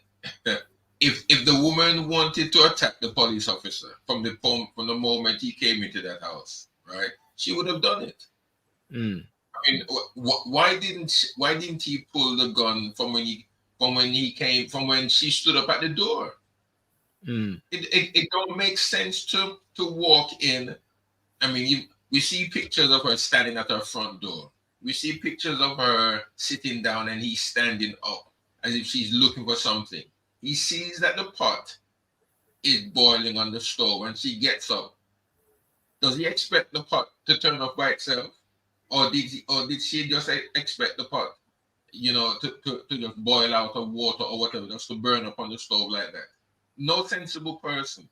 if the woman wanted to attack the police officer from the moment he came into that house, right, she would have done it. I mean, why didn't he pull the gun from when she stood up at the door? It don't make sense to walk in. I mean, we see pictures of her standing at her front door. We see pictures of her sitting down and he's standing up as if she's looking for something. He sees that the pot is boiling on the stove and she gets up. Does he expect the pot to turn off by itself? Or did she just expect the pot, to just boil out of water or whatever, just to burn up on the stove like that? No sensible person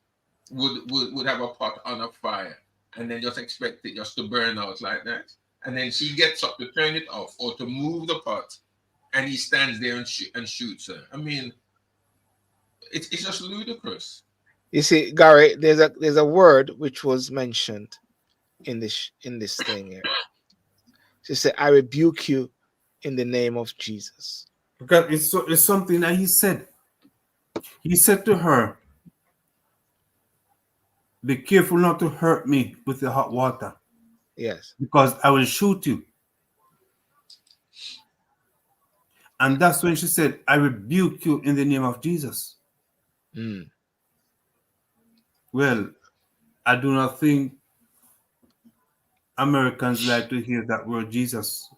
would have a pot on a fire and then just expect it just to burn out like that. And then she gets up to turn it off or to move the pot, and he stands there and shoots her. I mean, it's just ludicrous. You see, Gary, there's a word which was mentioned in this thing here. She said, "I rebuke you in the name of Jesus." Because it's something that he said. He said to her, "Be careful not to hurt me with the hot water." Yes. Because I will shoot you. And that's when she said, "I rebuke you in the name of Jesus." Well, I do not think Americans like to hear that word Jesus.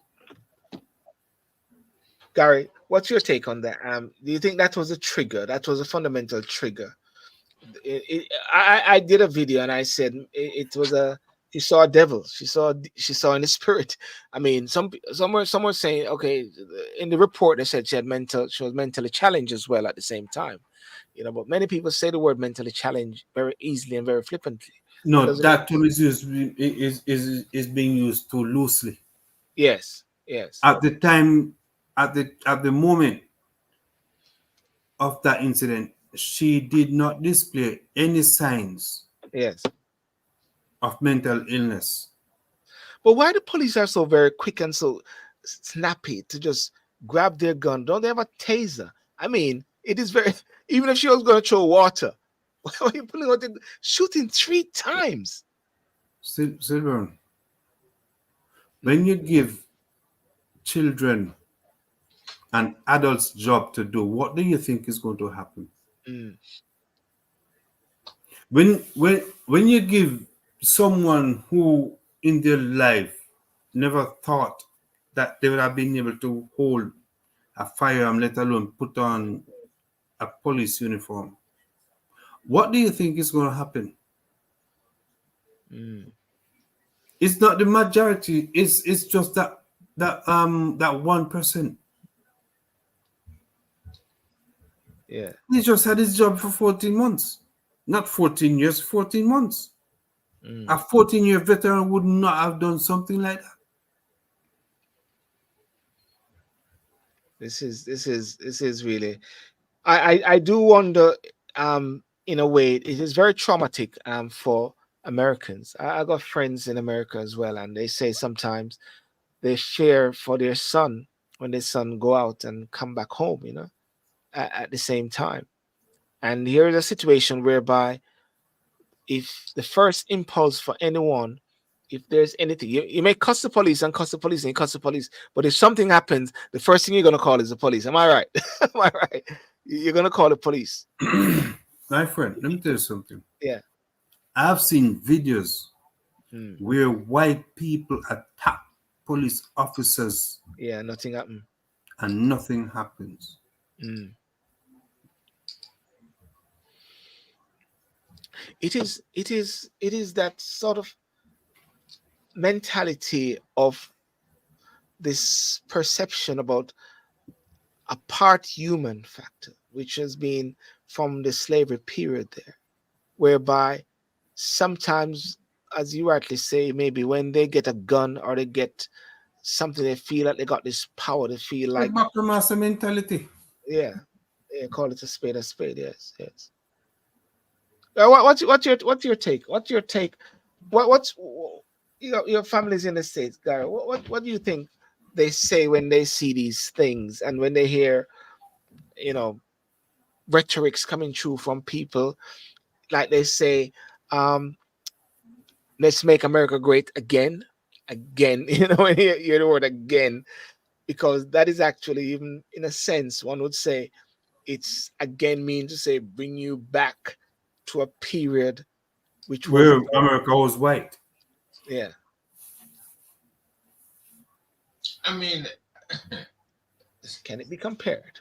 Gary, what's your take on that? Do you think that was a trigger? That was a fundamental trigger? I did a video and I said it was she saw a devil. She saw in the spirit. I mean, some were saying, okay, in the report they said she was mentally challenged as well at the same time. But many people say the word mentally challenged very easily and very flippantly. No, that term is being used too loosely. Yes. At the time, at the moment of that incident, she did not display any signs of mental illness. But why the police are so very quick and so snappy to just grab their gun? Don't they have a taser? I mean, it is very. Even if she was going to throw water, why are you pulling out the shooting 3 times? Sylbourne, when you give children an adult's job to do, what do you think is going to happen? Mm. When you give someone who in their life never thought that they would have been able to hold a firearm, let alone put on a police uniform, what do you think is going to happen? Mm. It's not the majority. It's just that 1%. Yeah. He just had his job for 14 months, not 14 years, 14 months. Mm. A 14-year veteran would not have done something like that. This is really. I do wonder. In a way, it is very traumatic. For Americans. I got friends in America as well, and they say sometimes they fear for their son when their son go out and come back home. At the same time. And here is a situation whereby if the first impulse for anyone, if there's anything, you may cuss the police and cuss the police and cuss the police, but if something happens, the first thing you're going to call is the police. Am I right? Am I right? You're going to call the police. My friend, let me tell you something. Yeah. I've seen videos Mm. where white people attack police officers Yeah, nothing happened. and nothing happens. Mm. It is that sort of mentality of this perception about a part human factor, which has been from the slavery period there, whereby sometimes, as you rightly say, maybe when they get a gun or they get something, they feel like they got this power, they feel like, Back to master mentality. yeah, call it a spade, yes, yes. What's your take? What's your take? What's your family's in the States, Gary? What do you think they say when they see these things and when they hear, rhetorics coming through from people like they say, let's make America great again. Again, when you hear the word again, because that is actually, even in a sense, one would say it's again means to say bring you back to a period which was, Where America was white. yeah. I mean, Can it be compared?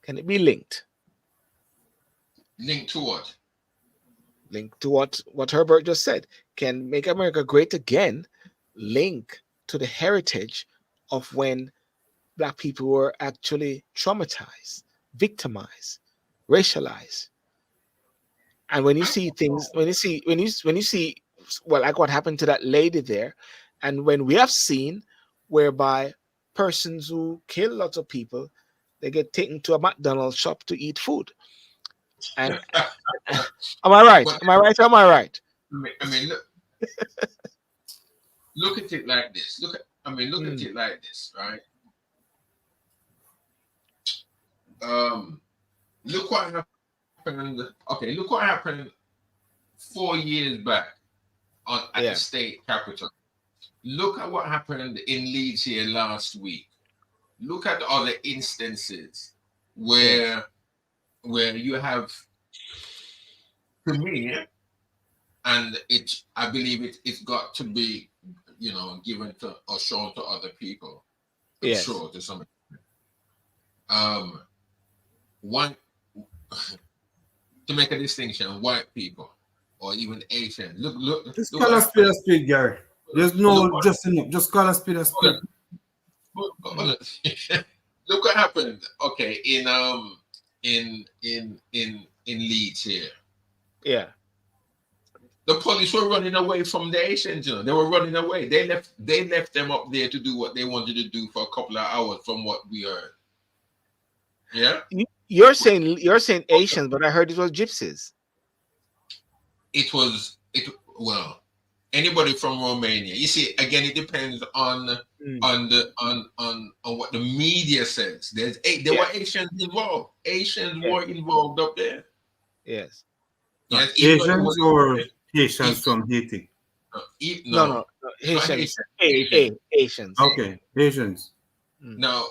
Can it be linked? linked to what? Link to what Herbert just said. Can make America great again link to the heritage of when Black people were actually traumatized, victimized, racialized. And when you see things, when you see, well, like what happened to that lady there, and when we have seen whereby persons who kill lots of people, they get taken to a McDonald's shop to eat food. And am I right? But- Am I right? Am I right? I mean, look at it like this. Look at it like this, right? Look what happened. Okay, look what happened 4 years back at the state capitol. Look at what happened in Leeds here last week. Look at the other instances where you have, to me, and I believe it's got to be, given to or shown to other people. I'm sure to some extent. One, to make a distinction, white people or even Asian. Look. Just call us speed a speed, Gary. There's no just call us speed a speed. Look what happened. Okay, in Leeds here. Yeah. The police were running away from the Asians. They were running away. They left them up there to do what they wanted to do for a couple of hours, from what we heard. Yeah. You're saying Asians, but I heard it was gypsies. Well, anybody from Romania. You see, again, it depends on what the media says. There were Asians involved. Asians were involved up there. Yes. Yes, even though it Asians was or Haitians from Haiti? No. Haitians. Asians. Okay, Asians. Now,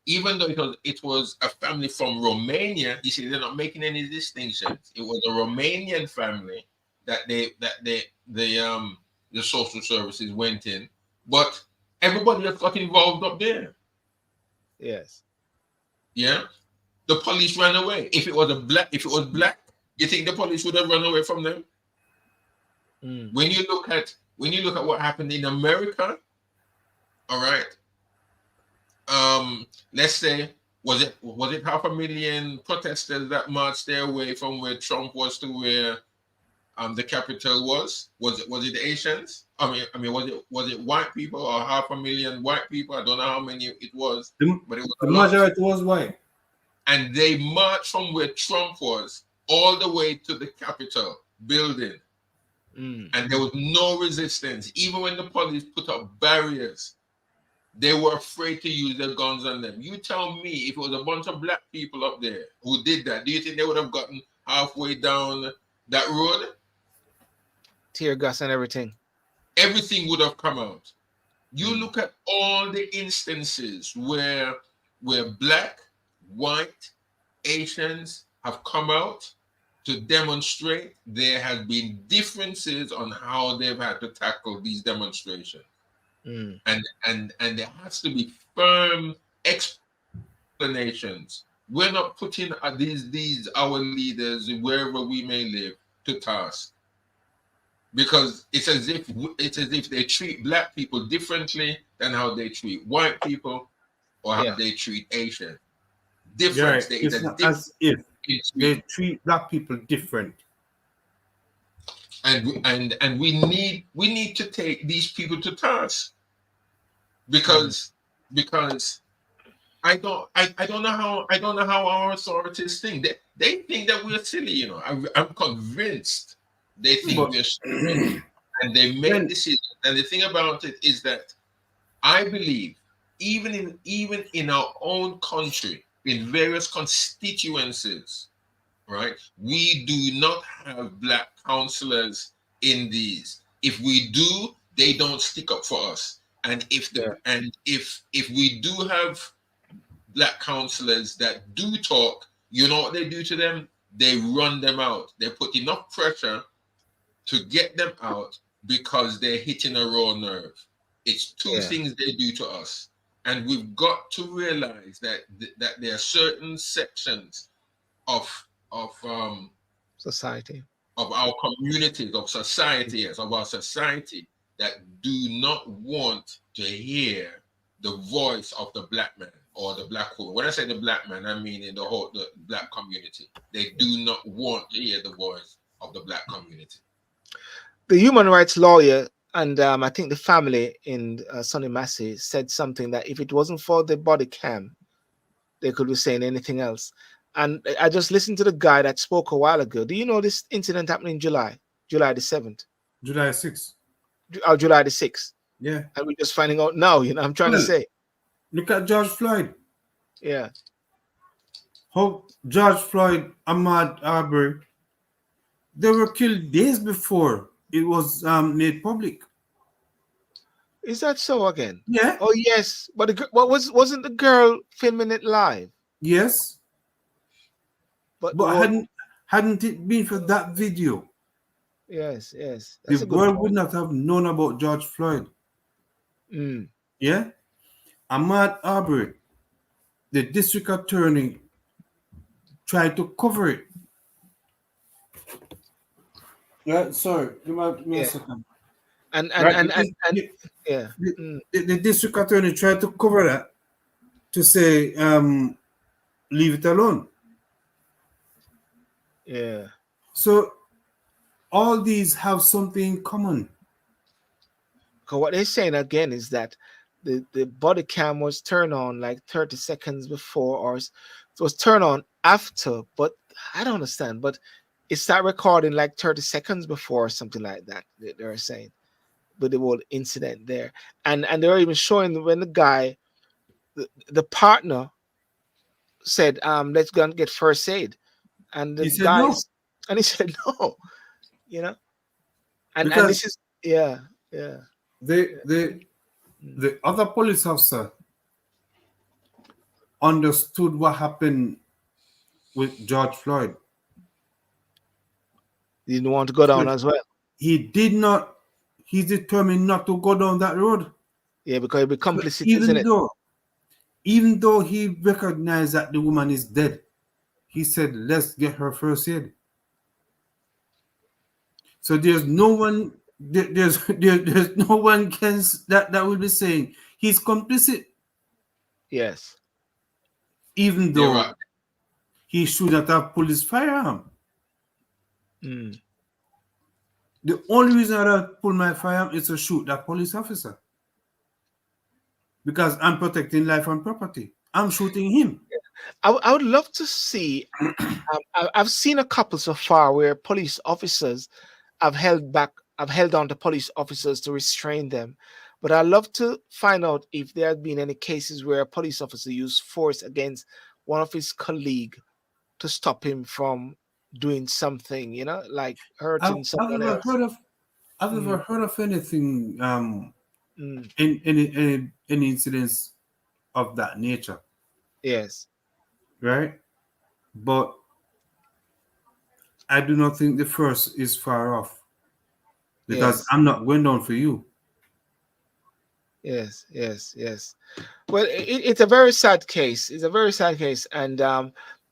even though it was a family from Romania, you see, they're not making any distinctions. It was a Romanian family that the social services went in, but everybody else got involved up there. Yes. Yeah. The police ran away. If it was black, you think the police would have run away from them? When you look at what happened in America, all right. Let's say was it 500,000 protesters that marched their way from where Trump was to where the Capitol was? Was it the Asians? I mean, was it white people or 500,000 white people? I don't know how many it was, but it was the majority was white. And they marched from where Trump was all the way to the Capitol building. And there was no resistance. Even when the police put up barriers, they were afraid to use their guns on them. You tell me, if it was a bunch of black people up there who did that, do you think they would have gotten halfway down that road? Tear gas and everything. Everything would have come out. You look at all the instances where black, white, Asians have come out to demonstrate. There has been differences on how they've had to tackle these demonstrations. And there has to be firm explanations. We're not putting these our leaders wherever we may live to task, because it's as if they treat black people differently than how they treat white people or how they treat Asian. Difference. Right. It's not as if they treat black people different. And we need to take these people to task, because I don't know how our authorities think. They think that we're silly, you know. I'm convinced they think we're stupid, and they make decisions. And the thing about it is that I believe even in our own country, in various constituencies, right, we do not have black councillors in these. If we do, they don't stick up for us. And if we do have black councillors that do talk, you know what they do to them? They run them out. They put enough pressure to get them out because they're hitting a raw nerve. It's two things they do to us. And we've got to realize that there are certain sections of society, of our communities, of society, of our society, that do not want to hear the voice of the black man or the black woman. When I say the black man, I mean in the black community. They do not want to hear the voice of the black community. The human rights lawyer and I think the family in Sonya Massey said something that if it wasn't for the body cam, they could be saying anything else. And I just listened to the guy that spoke a while ago. Do you know this incident happened in July the 7th? July 6th. Oh, July the 6th. Yeah. And we're just finding out now, you know, I'm trying to say. Look at George Floyd. Yeah. How George Floyd, Ahmaud Arbery, they were killed days before it was made public. Is that so again? Yeah. Oh yes, but wasn't the girl filming it live? Yes. But hadn't it been for that video? Yes. The world would not have known about George Floyd. Yeah. Ahmaud Arbery, the district attorney, tried to cover it. Yeah, sorry, give me a second. The district attorney tried to cover that to say, leave it alone. Yeah. So all these have something in common. Because what they're saying again is that the body cam was turned on like 30 seconds before, or it was turned on after, but I don't understand. But it started recording like 30 seconds before or something like that, they're saying. with the whole incident there, and they were even showing when the guy, the partner, said, "Let's go and get first aid," and the He said no. guys, and he said no, you know, and Because this is yeah. the other police officer understood what happened with George Floyd. He didn't want to go down as well. He did not. He's determined not to go down that road. Yeah, because it'll be complicit, even isn't it? Even though he recognized that the woman is dead, he said, "Let's get her first aid." So there's no one. There's no one that will be saying he's complicit. Yes. Even though he should not have pulled his firearm. The only reason I pull my firearm is to shoot that police officer. Because I'm protecting life and property. I'm shooting him. I would love to see. I've seen a couple so far where police officers have held on to police officers to restrain them. But I'd love to find out if there have been any cases where a police officer used force against one of his colleagues to stop him from doing something, you know, like hurting someone else. I've never heard of anything, in any incidents of that nature. Yes. Right? But I do not think the first is far off. Because I'm not going down for you. Yes. Well, it's a very sad case. It's a very sad case. And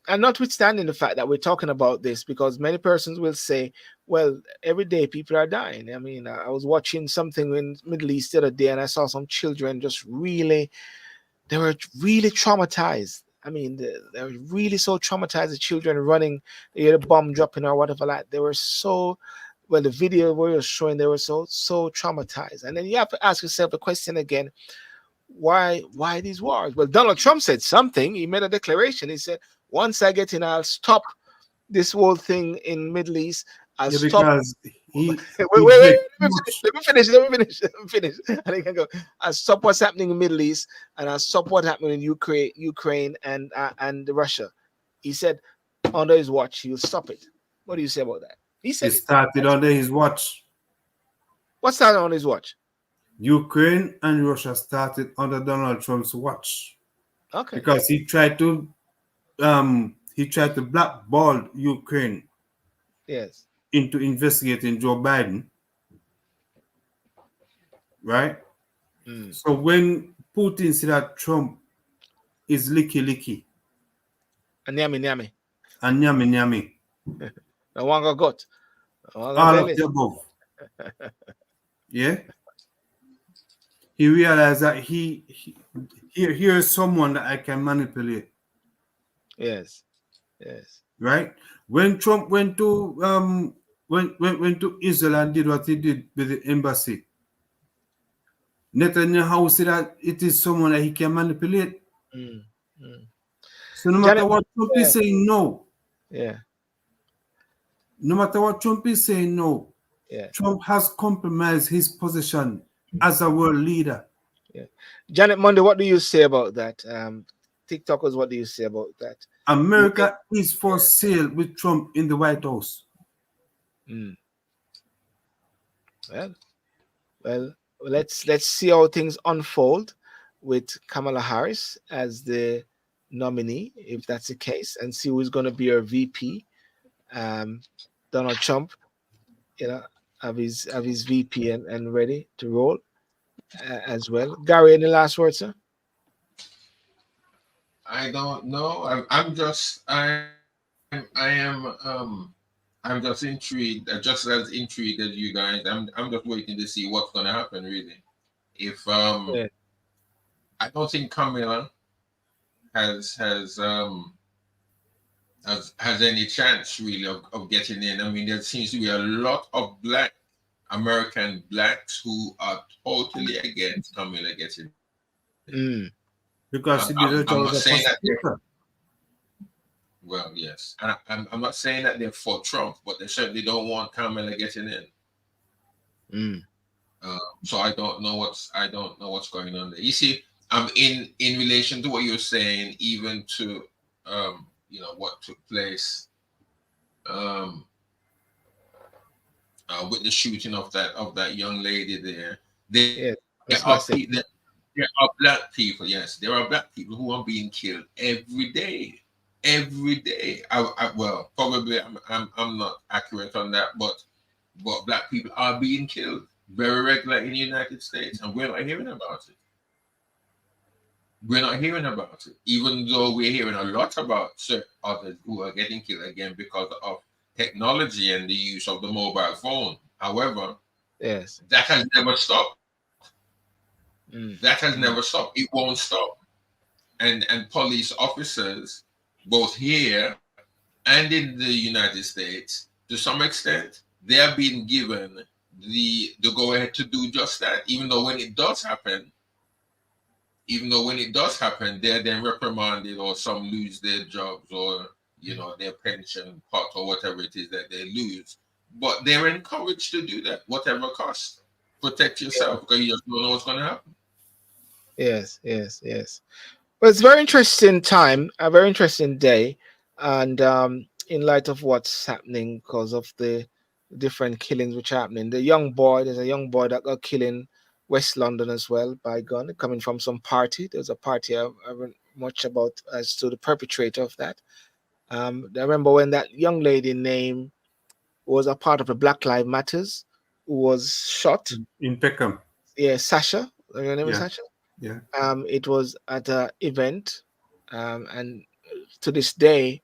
notwithstanding the fact that we're talking about this, because many persons will say, well, every day people are dying. I mean, I was watching something in Middle East the other day, and I saw some children they were really traumatized. I mean, they were really so traumatized. The children running, they had a bomb dropping or whatever. Like they were so, well, the video was showing they were so traumatized. And then you have to ask yourself the question again: why these wars? Well, Donald Trump said something. He made a declaration. He said, "Once I get in, I'll stop this whole thing in Middle East. I'll stop." Because wait, let me finish. And he can go, "I'll stop what's happening in Middle East, and I'll stop what's happening in Ukraine and Russia." He said, under his watch, he'll stop it. What do you say about that? He said it started under his watch. What started on his watch? Ukraine and Russia started under Donald Trump's watch. Okay. Because he tried to blackball Ukraine. Yes. Into investigating Joe Biden. Right? So when Putin said that Trump is licky and nyami the one got all of the above. Yeah. He realized that here is someone that I can manipulate. Yes. Right? When Trump went to went to Israel and did what he did with the embassy, Netanyahu said that it is someone that he can manipulate. So no matter what Trump is saying, no. Yeah. No matter what Trump is saying, no. Yeah. Trump has compromised his position as a world leader. Yeah. Janet Monday, what do you say about that? TikTokers, what do you say about that? America is for sale with Trump in the White House. Well, let's see how things unfold with Kamala Harris as the nominee, if that's the case, and see who's going to be our VP. Donald Trump, have his VP and ready to roll as well. Gary, any last words, sir? I don't know. I'm just intrigued, just as intrigued as you guys. I'm just waiting to see what's gonna happen, really. If I don't think Kamala has any chance really of getting in. I mean, there seems to be a lot of American blacks who are totally against Kamala getting in. Because I'm not saying that well, yes. And I'm not saying that they're for Trump, but they certainly don't want Kamala getting in. So I don't know what's going on there. You see, in relation to what you're saying, even to what took place with the shooting of that young lady there. Yeah, There that's are massive. there are black people. Yes, there are black people who are being killed every day. Every day. Well, probably I'm not accurate on that, but black people are being killed very regular in the United States, and we're not hearing about it. We're not hearing about it, even though we're hearing a lot about certain others who are getting killed again because of technology and the use of the mobile phone. However, Yes. that has never stopped. Mm. That has never stopped. It won't stop. And police officers, both here and in the United States, to some extent, they are being given the go ahead to do just that. Even though when it does happen, they're then reprimanded, or some lose their jobs, or their pension pot, or whatever it is that they lose. But they're encouraged to do that, whatever cost. Protect yourself, because you just don't know what's going to happen. Yes, yes, yes. Well, it's a very interesting time, a very interesting day, and in light of what's happening because of the different killings which are happening. There's a young boy that got killed in West London as well by gun, coming from some party. There's a party I haven't much about as to the perpetrator of that. I remember when that young lady name was a part of the Black Lives Matters who was shot. In Peckham. Yeah, Sasha. Her name is Yeah. Sasha. Yeah. It was at an event, and to this day,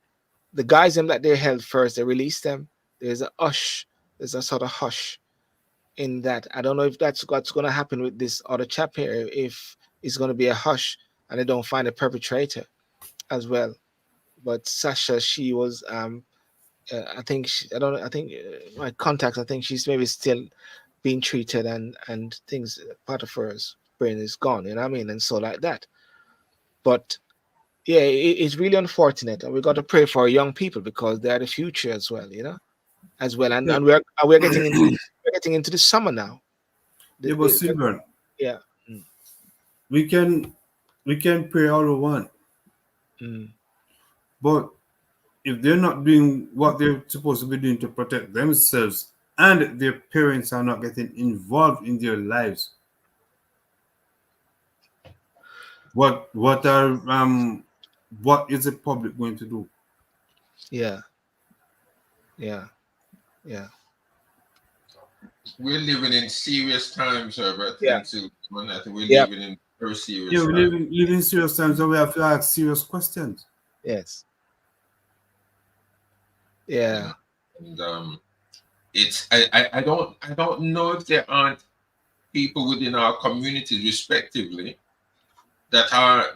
the guys them that they held first, they released them. There's a hush. There's a sort of hush in that. I don't know if that's what's going to happen with this other chap here. If it's going to be a hush and they don't find a perpetrator as well. But Sasha, she was, I think, I don't know. I think my contacts. I think she's maybe still being treated, and things. Part of her brain is gone. You know what I mean? And so like that. But yeah, it's really unfortunate, and we got to pray for our young people because they are the future as well, as well. And Yeah. and we're getting into the summer now. Yeah, but Sylbourne, Yeah. we can pray all we want, but if they're not doing what they're supposed to be doing to protect themselves, and their parents are not getting involved in their lives, what is the public going to do? Yeah. We're living in serious times, Herbert. Yeah. I think we're Yeah. living in very serious Yeah, we times. live in serious times, so we have to ask serious questions. Yes. Yeah. And it's I don't know if there aren't people within our communities, respectively, that are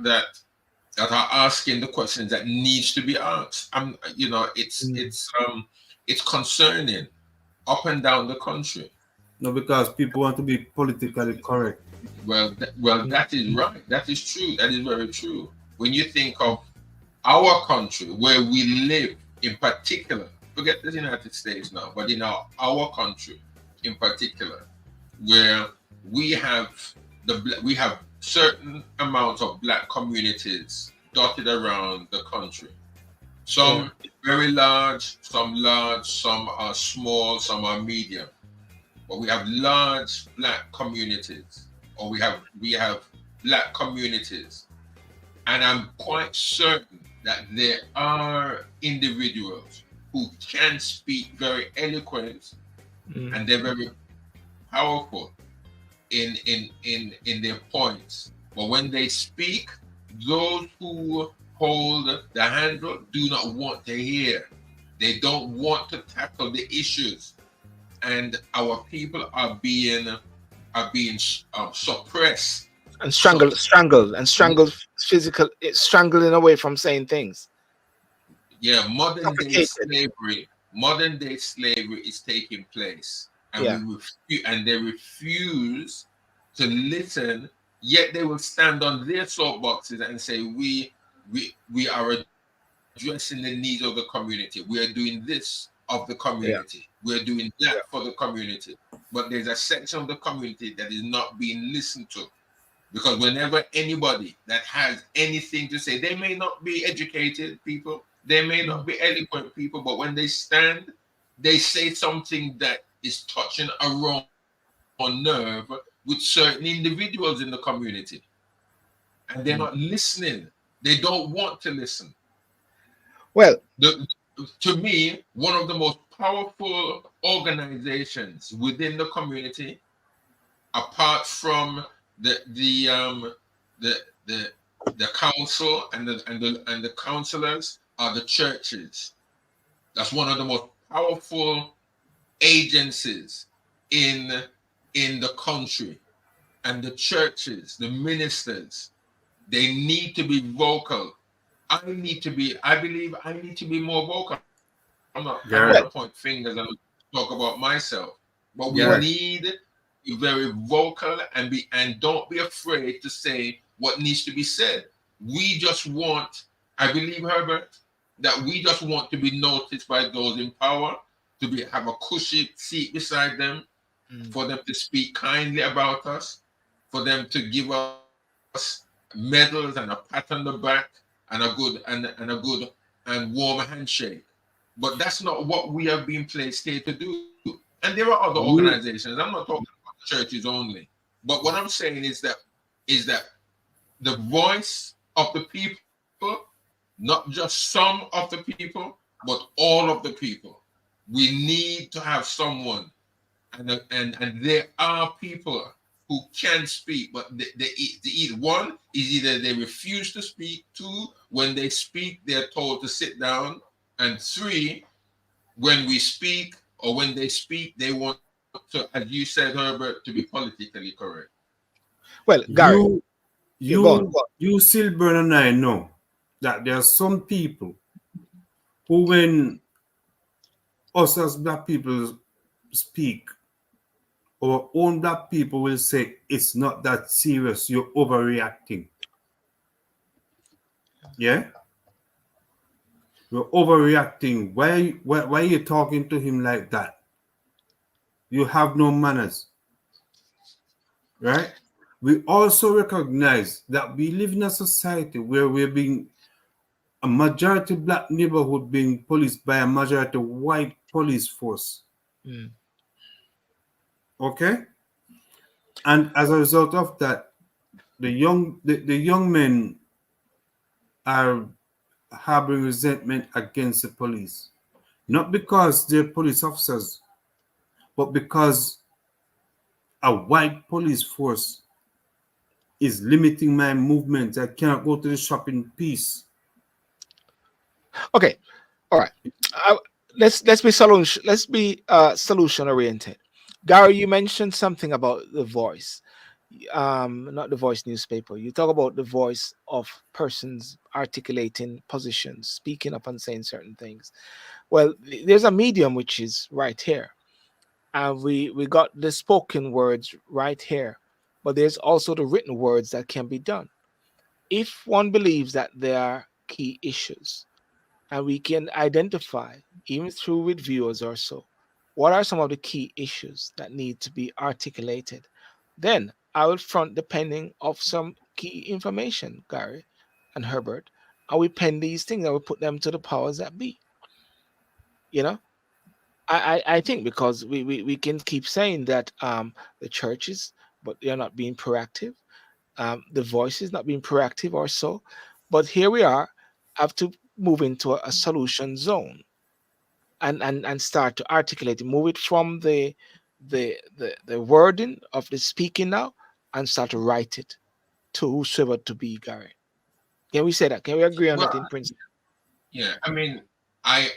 asking the questions that needs to be asked. It's concerning up and down the country. No, because people want to be politically correct. Well, that is right. That is true. That is very true. When you think of our country, where we live in particular, forget the United States now, but in our country in particular, where we have certain amounts of black communities dotted around the country. Some very large, some are small, some are medium. But we have large black communities, or we have black communities. And I'm quite certain that there are individuals who can speak very eloquent, and they're very powerful in their points. But when they speak, those who hold the handle do not want to hear. They don't want to tackle the issues, and our people are being suppressed And strangled strangling away from saying things. Yeah, modern day slavery is taking place, and they refuse to listen. Yet they will stand on their soapboxes and say, "We are addressing the needs of the community. We are doing this. of the community. We're doing that for the community. But there's a section of the community that is not being listened to. Because whenever anybody that has anything to say, they may not be educated people, they may not be eloquent people, but when they stand, they say something that is touching a wrong nerve with certain individuals in the community. And they're not listening. They don't want to listen. Well, to me, one of the most powerful organizations within the community, apart from the council and the councillors, are the churches. That's one of the most powerful agencies in the country. And the churches, the ministers, they need to be vocal. I believe I need to be more vocal. I'm not going to point fingers and talk about myself, but we need to be very vocal and don't be afraid to say what needs to be said. We just want, I believe, Herbert, that we just want to be noticed by those in power, to have a cushy seat beside them, for them to speak kindly about us, for them to give us medals and a pat on the back and a good and warm handshake. But that's not what we have been placed here to do. And there are other organizations. I'm not talking about churches only. But what I'm saying is that the voice of the people, not just some of the people, but all of the people. We need to have someone, and there are people who can speak, but one is either they refuse to speak, two, when they speak, they're told to sit down, and three, when we speak or when they speak, they want to, as you said, Herbert, to be politically correct. Well, Gary, you Sylbourne, and I know that there are some people who, when us as black people speak, our own black people will say it's not that serious, you're overreacting. Yeah? You're overreacting. Why are you talking to him like that? You have no manners. Right? We also recognize that we live in a society where we're being a majority black neighborhood being policed by a majority white police force. Okay? And as a result of that, the young men are harboring resentment against the police. Not because they're police officers, but because a white police force is limiting my movement. I cannot go to the shop in peace. Okay, all right. Let's be solution oriented. Gary, you mentioned something about the Voice, not the Voice newspaper. You talk about the voice of persons articulating positions, speaking up and saying certain things. Well, there's a medium which is right here, and we got the spoken words right here, but there's also the written words that can be done. If one believes that there are key issues, and we can identify, even through with viewers or so, what are some of the key issues that need to be articulated, then I will front the penning of some key information, Gary and Herbert, and we pen these things and we put them to the powers that be. You know, I think because we can keep saying that the churches, but they're not being proactive. The Voice is not being proactive or so. But here we are, have to move into a solution zone and start to articulate it, move it from the wording of the speaking now and start to write it to whosoever to be, Gary. Can we say that? Can we agree on that in principle? Yeah, I mean, I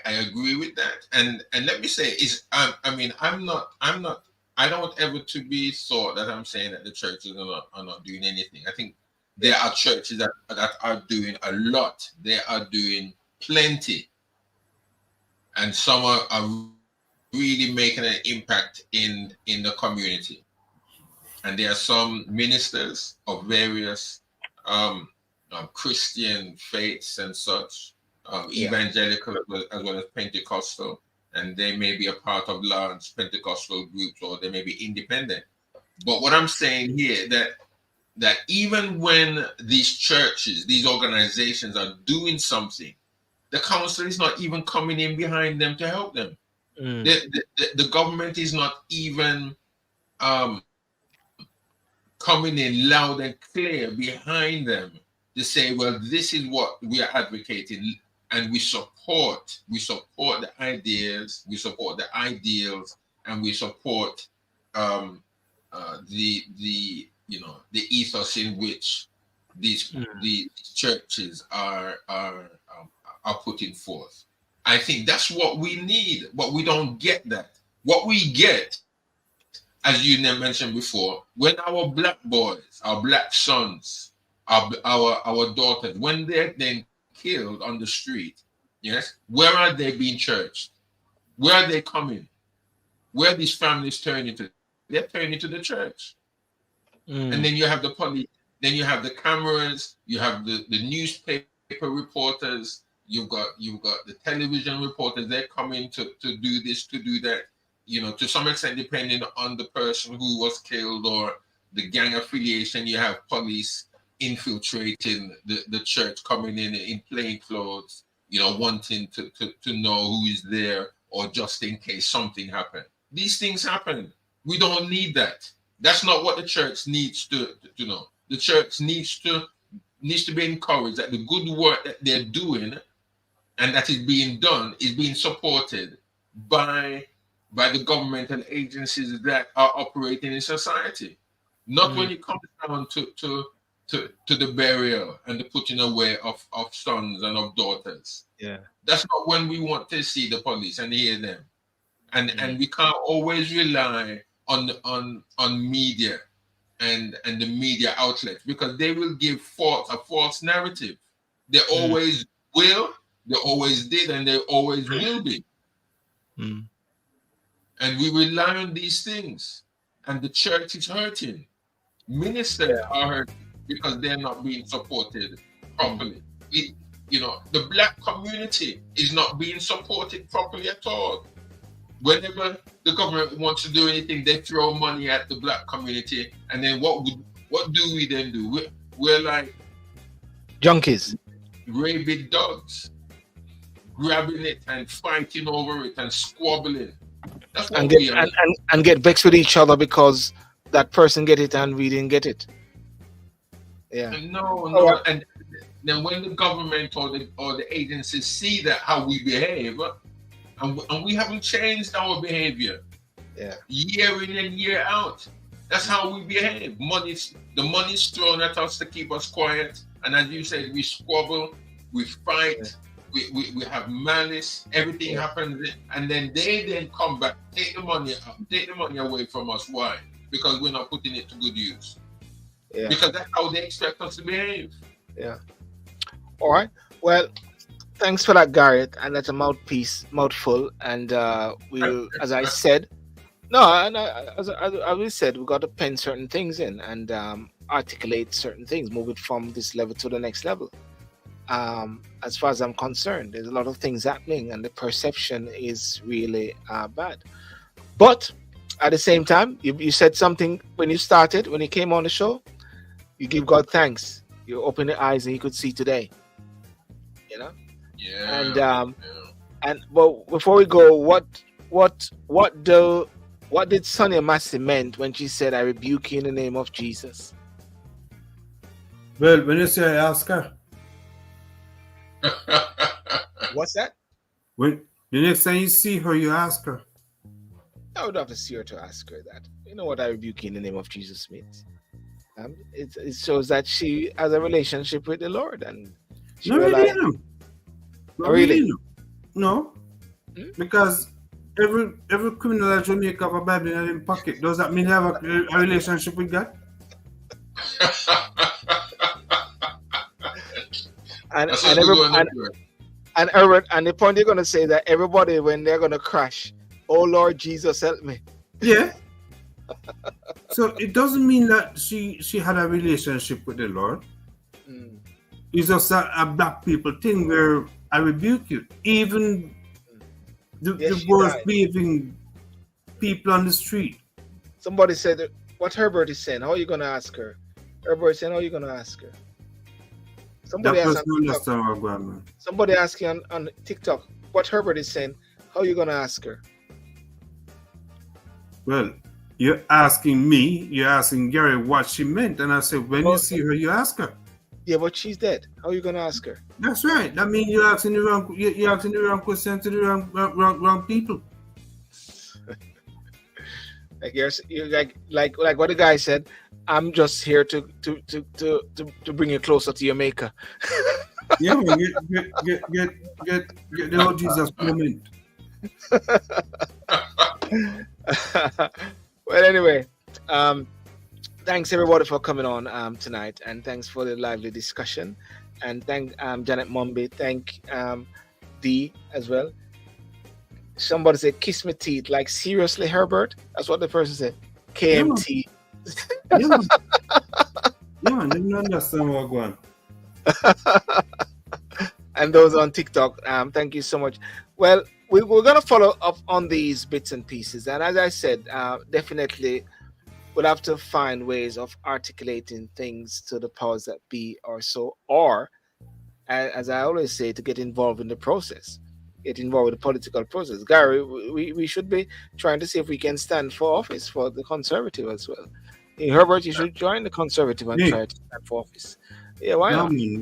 agree with that, and let me say I don't ever to be thought that I'm saying that the churches are not doing anything. I think there are churches that are doing a lot. They are doing plenty, and some are really making an impact in the community. And there are some ministers of various Christian faiths and such, evangelical as well as Pentecostal, and they may be a part of large Pentecostal groups, or they may be independent. But what I'm saying here, that even when these churches, these organizations are doing something, the council is not even coming in behind them to help them. The government is not even coming in loud and clear behind them to say, well, this is what we are advocating, and we support the ideas, we support the ideals, and we support the ethos in which these churches are putting forth. I think that's what we need, but we don't get that. What we get, as you mentioned before, when our black boys, our black sons, our daughters, when they're then killed on the street, yes, where are they being churched? Where are they coming? Where are these families turning to? They're turning to the church. And then you have the police, then you have the cameras, you have the newspaper reporters, you've got the television reporters. They're coming to do this, to do that, to some extent, depending on the person who was killed or the gang affiliation. You have police infiltrating the church, coming in plain clothes, wanting to know who is there, or just in case something happened. These things happen. We don't need that. That's not what the church needs to know. The church needs to be encouraged that the good work that they're doing and that is being done is being supported by the government and agencies that are operating in society. Not when it comes down to the burial and the putting away of sons and of daughters. Yeah. That's not when we want to see the police and hear them. And we can't always rely on media and the media outlets, because they will give a false narrative. They always will, they always did, and they always will be. And we rely on these things, and the church is hurting. Ministers are hurting because they're not being supported properly. The black community is not being supported properly at all. Whenever the government wants to do anything, they throw money at the black community, and then what do we then do? We're like junkies, rabid dogs, grabbing it and fighting over it and squabbling. That's what we are. And get vexed with each other because that person get it and we didn't get it. Yeah. No. And then when the government or the agencies see that how we behave, and we haven't changed our behavior. Yeah. Year in and year out. That's how we behave. The money's thrown at us to keep us quiet. And as you said, we squabble, we fight, we have malice, everything happens. And then they come back, take the money away from us. Why? Because we're not putting it to good use. Yeah. Because that's how they expect us to behave. Yeah. All right. Well, thanks for that, Garrett, and that's a mouthful. And we'll, as I said, as we said, we got to pen certain things in and articulate certain things, move it from this level to the next level. As far as I'm concerned, there's a lot of things happening, and the perception is really bad. But at the same time, you said something when you came on the show. You give God thanks. You open your eyes and you could see today. Yeah. And but before we go, what did Sonya Massey meant when she said, "I rebuke you in the name of Jesus"? Well, when you say I ask her, what's that? When the next time you see her, you ask her. I would have to see her to ask her that. You know what "I rebuke you in the name of Jesus" means? It shows that she has a relationship with the Lord, and she really. No, because every criminal in Jamaica have a Bible in their pocket. Does that mean they have a relationship with God? and the point you're gonna say that everybody, when they're gonna crash, "Oh Lord Jesus, help me." Yeah. So it doesn't mean that she had a relationship with the Lord. It's just a black people thing where I rebuke you. Even the worst behaving people on the street. Somebody said what Herbert is saying. How are you gonna ask her? Herbert saying, how are you gonna ask her? Somebody asked somebody asking on TikTok what Herbert is saying. How are you gonna ask her? Well, you're asking me, you're asking Gary what she meant, and I said, when you see her, you ask her. Yeah, but she's dead. How are you gonna ask her? That's right. That means you're asking the wrong question to the wrong people. Like you're like what the guy said. I'm just here to bring you closer to your maker. Yeah, man, get the Lord Jesus moment. Well, anyway, thanks everybody for coming on tonight, and thanks for the lively discussion, and thank Janet Mumby, thank Dee as well. Somebody said kiss me teeth, like seriously, Herbert? That's what the person said. KMT. Yeah, I didn't understand what going. And those on TikTok, thank you so much. Well, we're gonna follow up on these bits and pieces, and as I said, definitely we'll have to find ways of articulating things to the powers that be, or so, or as I always say, to get involved in the process, get involved with the political process. Gary, we should be trying to see if we can stand for office for the Conservative as well. Herbert, you should join the Conservative and try to stand for office. Yeah, why not? Going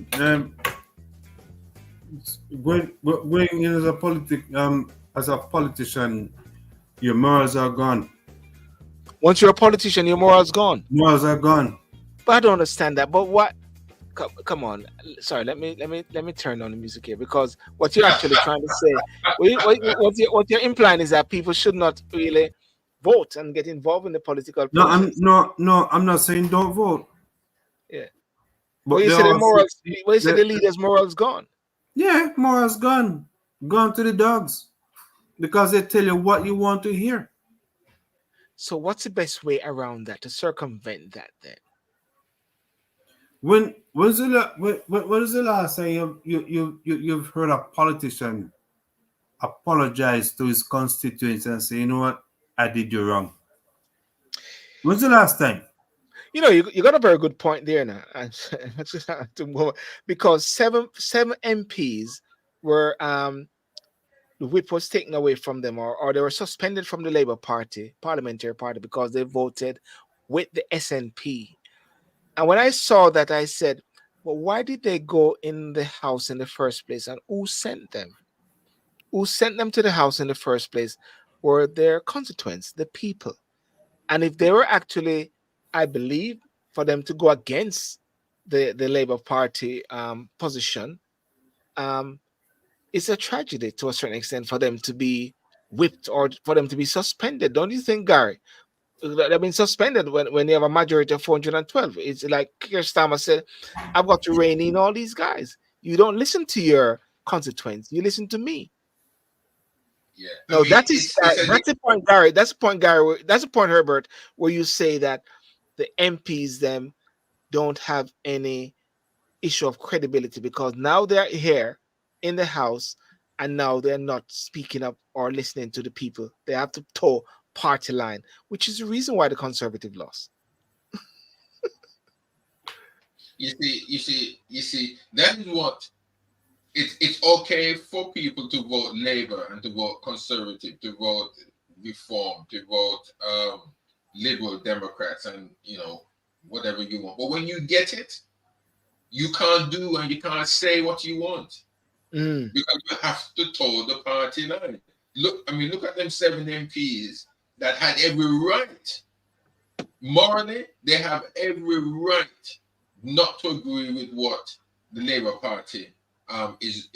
in as a politician, your morals are gone. Once you're a politician, your morals gone. Morals are gone. But I don't understand that. But what? Come on. Sorry. Let me turn on the music here, because what you're actually trying to say, what you're implying is that people should not really vote and get involved in the political process. No, I'm not saying don't vote. Yeah. But you said the morals. You said the leaders' morals gone. Yeah, morals gone to the dogs, because they tell you what you want to hear. So what's the best way around that, to circumvent that then? When is the last time you've heard a politician apologize to his constituents and say, you know what, I did you wrong? When's the last time? You know, you got a very good point there now. Because seven MPs were the whip was taken away from them, or they were suspended from the Labour Party, parliamentary party, because they voted with the SNP. And when I saw that, I said, well, why did they go in the House in the first place? And who sent them? Who sent them to the House in the first place were their constituents, the people. And if they were actually, I believe, for them to go against the Labour Party position, it's a tragedy to a certain extent for them to be whipped or for them to be suspended. Don't you think, Gary? They've been suspended when you have a majority of 412. It's like Keir Starmer said, I've got to rein in all these guys. You don't listen to your constituents, you listen to me. Yeah. No, that's the point, Gary. That's the point, Gary. That's the point, Herbert, where you say that the MPs them don't have any issue of credibility, because now they're here in the House and now they're not speaking up or listening to the people. They have to toe party line, which is the reason why the Conservative lost. You see, that is what it's okay for people to vote Labour and to vote Conservative, to vote Reform, to vote Liberal Democrats, and whatever you want. But when you get it, you can't do and you can't say what you want, because you have to toe the party line. Look at them 7 MPs that had every right. Morally, they have every right not to agree with what the Labour Party is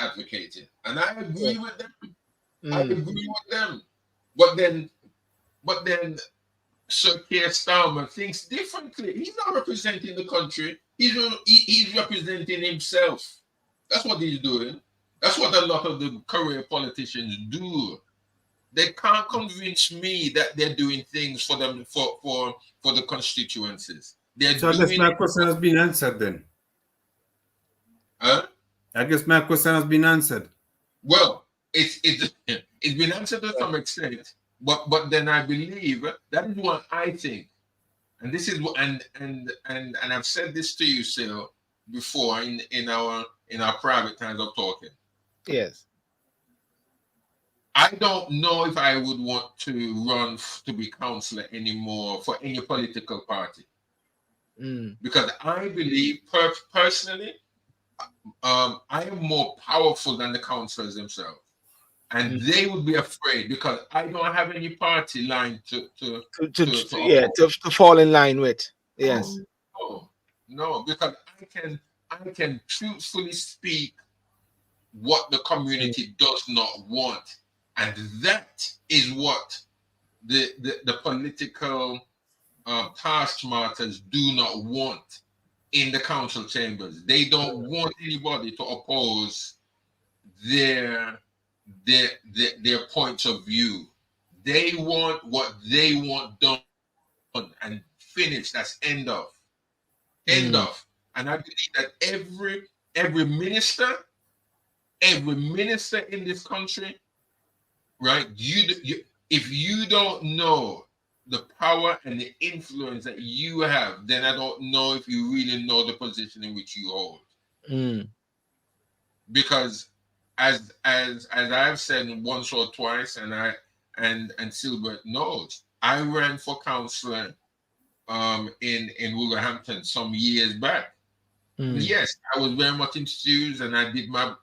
advocating, and I agree with them. I agree with them. But then Sir Keir Starmer thinks differently. He's not representing the country. He's representing himself. That's what he's doing. That's what a lot of the career politicians do. They can't convince me that they're doing things for them for the constituencies. So I guess my question has been answered then. Huh? I guess my question has been answered. Well, it's been answered to some extent, but then I believe that is what I think, and this is what and I've said this to you, Sil, before in our private times of talking. Yes. I don't know if I would want to run to be councillor anymore for any political party, because I believe personally, I am more powerful than the councillors themselves, and they would be afraid because I don't have any party line to fall in line with. Yes. No, because I can truthfully speak what the community does not want. And that is what the political taskmasters do not want in the council chambers. They don't want anybody to oppose their points of view. They want what they want done and finished. That's end of. End of. And I believe that every minister in this country, right? If you don't know the power and the influence that you have, then I don't know if you really know the position in which you hold. Because as I've said once or twice, and Sylbourne knows, I ran for councillor in Wolverhampton some years back. Yes, I was very much enthused, and I did my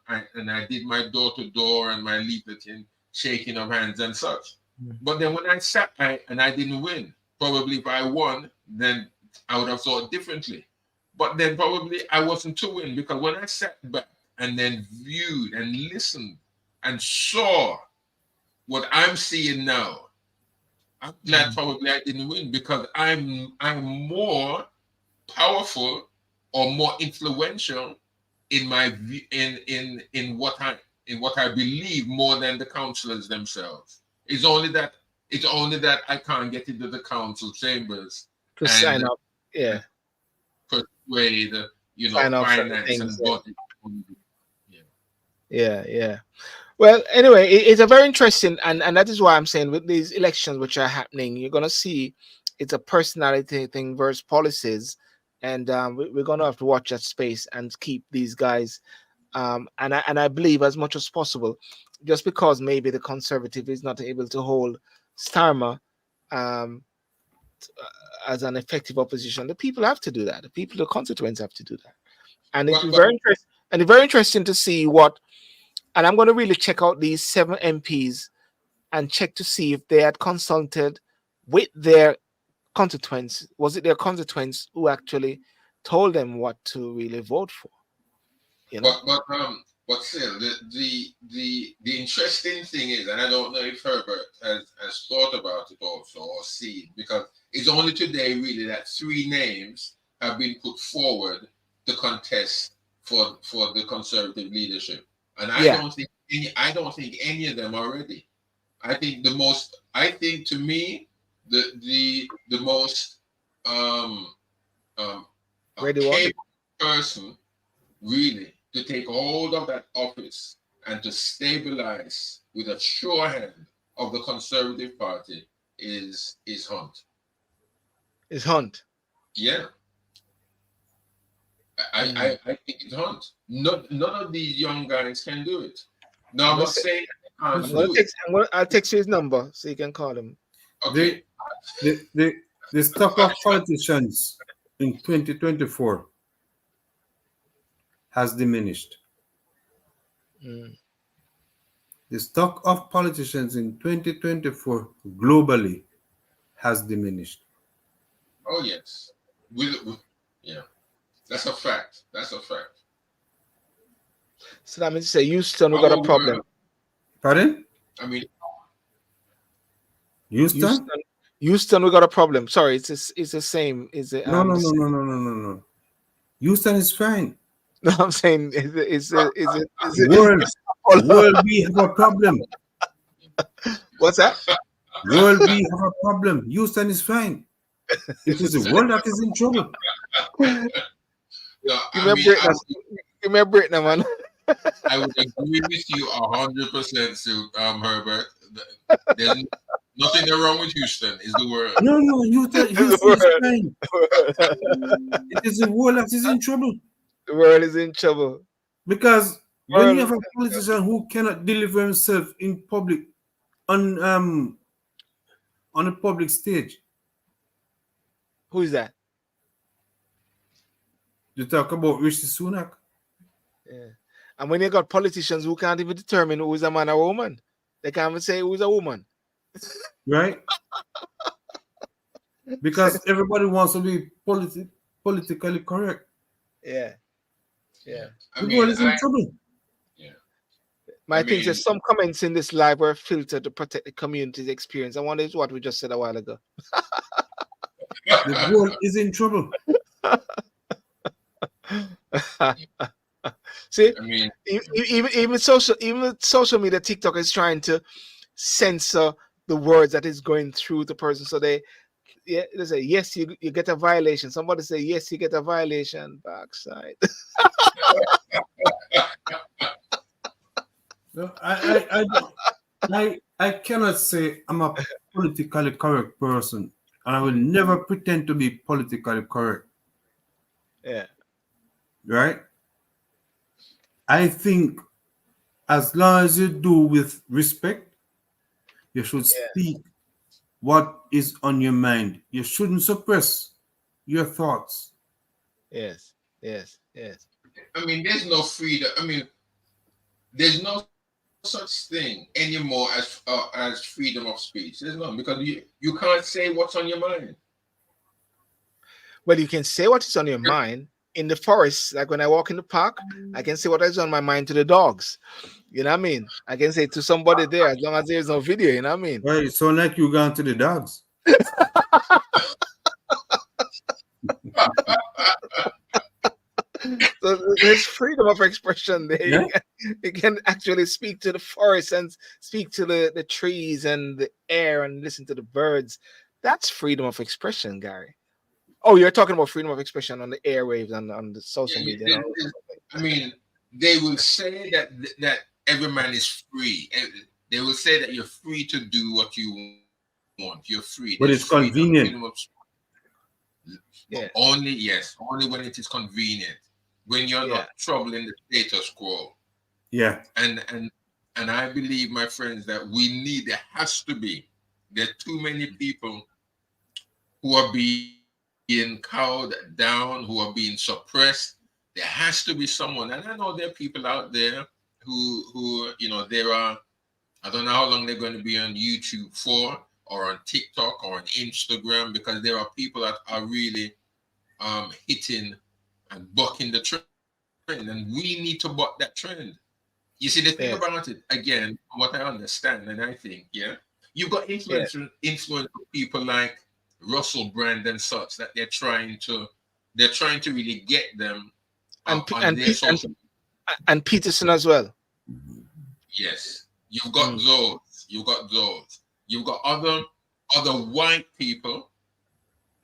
door to door and my leafleting, shaking of hands and such. But then when I sat and I didn't win, probably if I won, then I would have thought differently. But then probably I wasn't to win, because when I sat back and then viewed and listened and saw what I'm seeing now, I'm glad probably I didn't win, because I'm more powerful or more influential in my in what I believe more than the councillors themselves. It's only that I can't get into the council chambers to sign up, persuade, finance and budget. Yeah. Well, anyway, it's a very interesting, and that is why I'm saying with these elections which are happening, you're gonna see it's a personality thing versus policies, and we're gonna have to watch that space and keep these guys. And I believe as much as possible, just because maybe the Conservative is not able to hold Starmer as an effective opposition, the people have to do that. The constituents have to do that. And it's very interesting. And it's very interesting to see what. And I'm going to really check out these 7 MPs and check to see if they had consulted with their constituents. Was it their constituents who actually told them what to really vote for? But still, the interesting thing is, and I don't know if Herbert has thought about it also or seen, because it's only today really that 3 names have been put forward to contest for the Conservative leadership, and I don't think any of them are ready. I think to me the most capable person really to take hold of that office and to stabilize with a sure hand of the Conservative Party is Hunt. Is Hunt? Yeah. I think it's Hunt. None of these young guys can do it. No, I'm not saying I'll text you his number so you can call him. Okay. The stock of politicians in 2024 has diminished. The stock of politicians in 2024 globally has diminished. Oh yes, yeah, that's a fact. So that means to say Houston, we got a problem. Pardon? I mean, Houston, we got a problem. Sorry, it's the same. Is it? No. Houston is fine. No, I'm saying is it World, we have a problem. What's that? World, we have a problem. Houston is fine. It is the world that is in trouble. no, Give me a break, man. I would agree with you 100%, Herbert. There's nothing wrong with Houston, is the word. No, Houston is fine. It is the world that is in trouble. The world is in trouble. Because when you have a politician who cannot deliver himself in public, on a public stage. Who is that? You talk about Rishi Sunak. Yeah. And when you got politicians who can't even determine who is a man or woman, they can't even say who is a woman. Right? Because everybody wants to be politically correct. Yeah. Yeah. The world is in trouble. My thing is some comments in this live were filtered to protect the community's experience. I wonder what we just said a while ago. The world is in trouble. See, even social media, TikTok is trying to censor the words that is going through the person. So they say yes, you get a violation. Somebody say yes, you get a violation. Backside. No, I cannot say I'm a politically correct person, and I will never pretend to be politically correct. Yeah. Right? I think as long as you do with respect, you should speak what is on your mind. You shouldn't suppress your thoughts. Yes. I mean, there's no freedom. I mean, there's no such thing anymore as freedom of speech. There's none, because you can't say what's on your mind. Well, you can say what is on your mind in the forest. Like when I walk in the park, I can say what is on my mind to the dogs. You know what I mean? I can say to somebody there, as long as there's no video. You know what I mean? Right. So like you gone to the dogs. So there's freedom of expression there. Yeah. You can actually speak to the forest and speak to the trees and the air and listen to the birds. That's freedom of expression, Gary. Oh, you're talking about freedom of expression on the airwaves and on the social media. I mean, they will say that every man is free. They will say that you're free to do what you want. You're free. But it's convenient. Yeah. Only when it is convenient. When you're not troubling the status quo. Yeah. And I believe, my friends, that there are too many people who are being cowed down, who are being suppressed. There has to be someone, and I know there are people out there who there are, I don't know how long they're going to be on YouTube for, or on TikTok, or on Instagram, because there are people that are really hitting and bucking the trend, and we need to buck that trend. You see, the thing about it, again, what I understand, and I think, you've got influence of people like Russell Brand and such, that they're trying to really get them and Peterson as well. Yes, you've got those. You've got other white people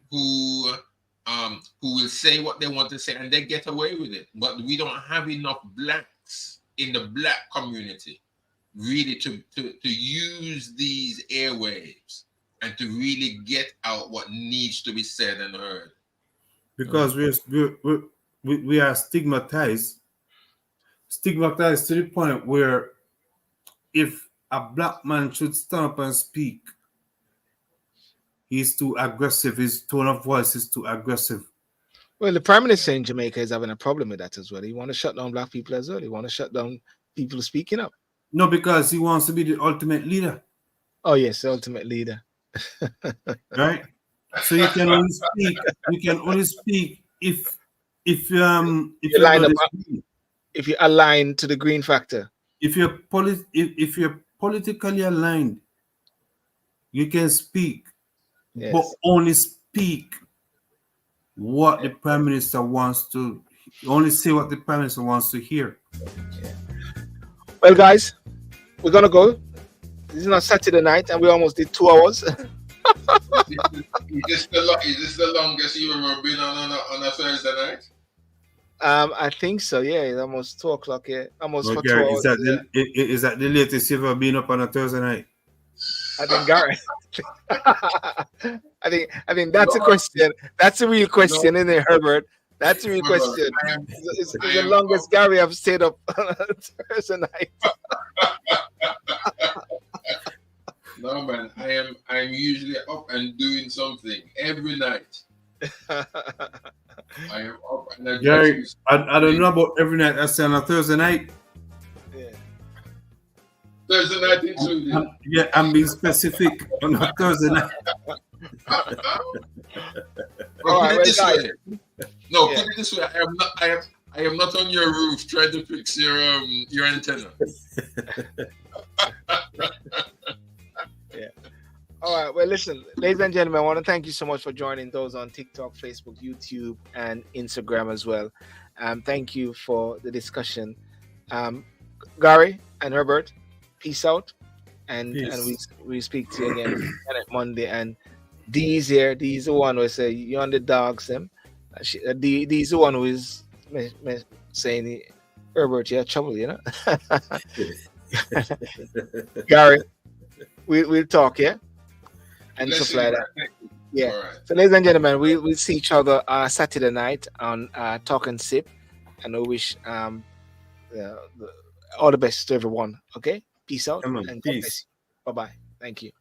who will say what they want to say and they get away with it. But we don't have enough blacks in the black community really to use these airwaves and to really get out what needs to be said and heard. Because we are stigmatized to the point where if a black man should stand up and speak, he's too aggressive. His tone of voice is too aggressive. Well, the Prime Minister in Jamaica is having a problem with that as well. He want to shut down black people as well. He want to shut down people speaking up. No, because he wants to be the ultimate leader. Oh yes, the ultimate leader. Right? So you can only speak. You can only speak if you align to the green factor. If you're politically aligned, you can speak, but only speak what the Prime Minister wants to. Only say what the Prime Minister wants to hear. Well, guys, we're gonna go. This is not Saturday night, and we almost did 2 hours. Is this the longest you've ever been on a Thursday night? I think so. Yeah, it's almost 2 o'clock. Yeah, almost Well, for Gary, 2 hours. is that the latest you've ever been up on a Thursday night? I think Gary. I think that's a question. That's a real question, isn't it, Herbert? That's a real question. It's the longest Gary I've stayed up on a Thursday night. No man, I'm usually up and doing something every night. I am up and I Gary, I don't know about every night. I say on a Thursday night. Yeah. Thursday night included. Yeah, I'm being specific on a Thursday night. Well, All put it right, this guys. way. No, Yeah. put it this way. I am not on your roof trying to fix your antenna. All right. Well, listen, ladies and gentlemen, I want to thank you so much for joining those on TikTok, Facebook, YouTube, and Instagram as well. Thank you for the discussion. Gary and Herbert, peace out. And we speak to you again on Monday. And Dee's here. Dee's the one who say you're on the dogs. Dee's the one who is saying, Herbert, you have trouble, you know? Gary, we'll talk, yeah? And stuff like that. Yeah. All right. So, ladies and gentlemen, we'll see each other Saturday night on Talk and Sip, and we wish all the best to everyone. Okay, peace out. Come on, And peace. bye bye. Thank you.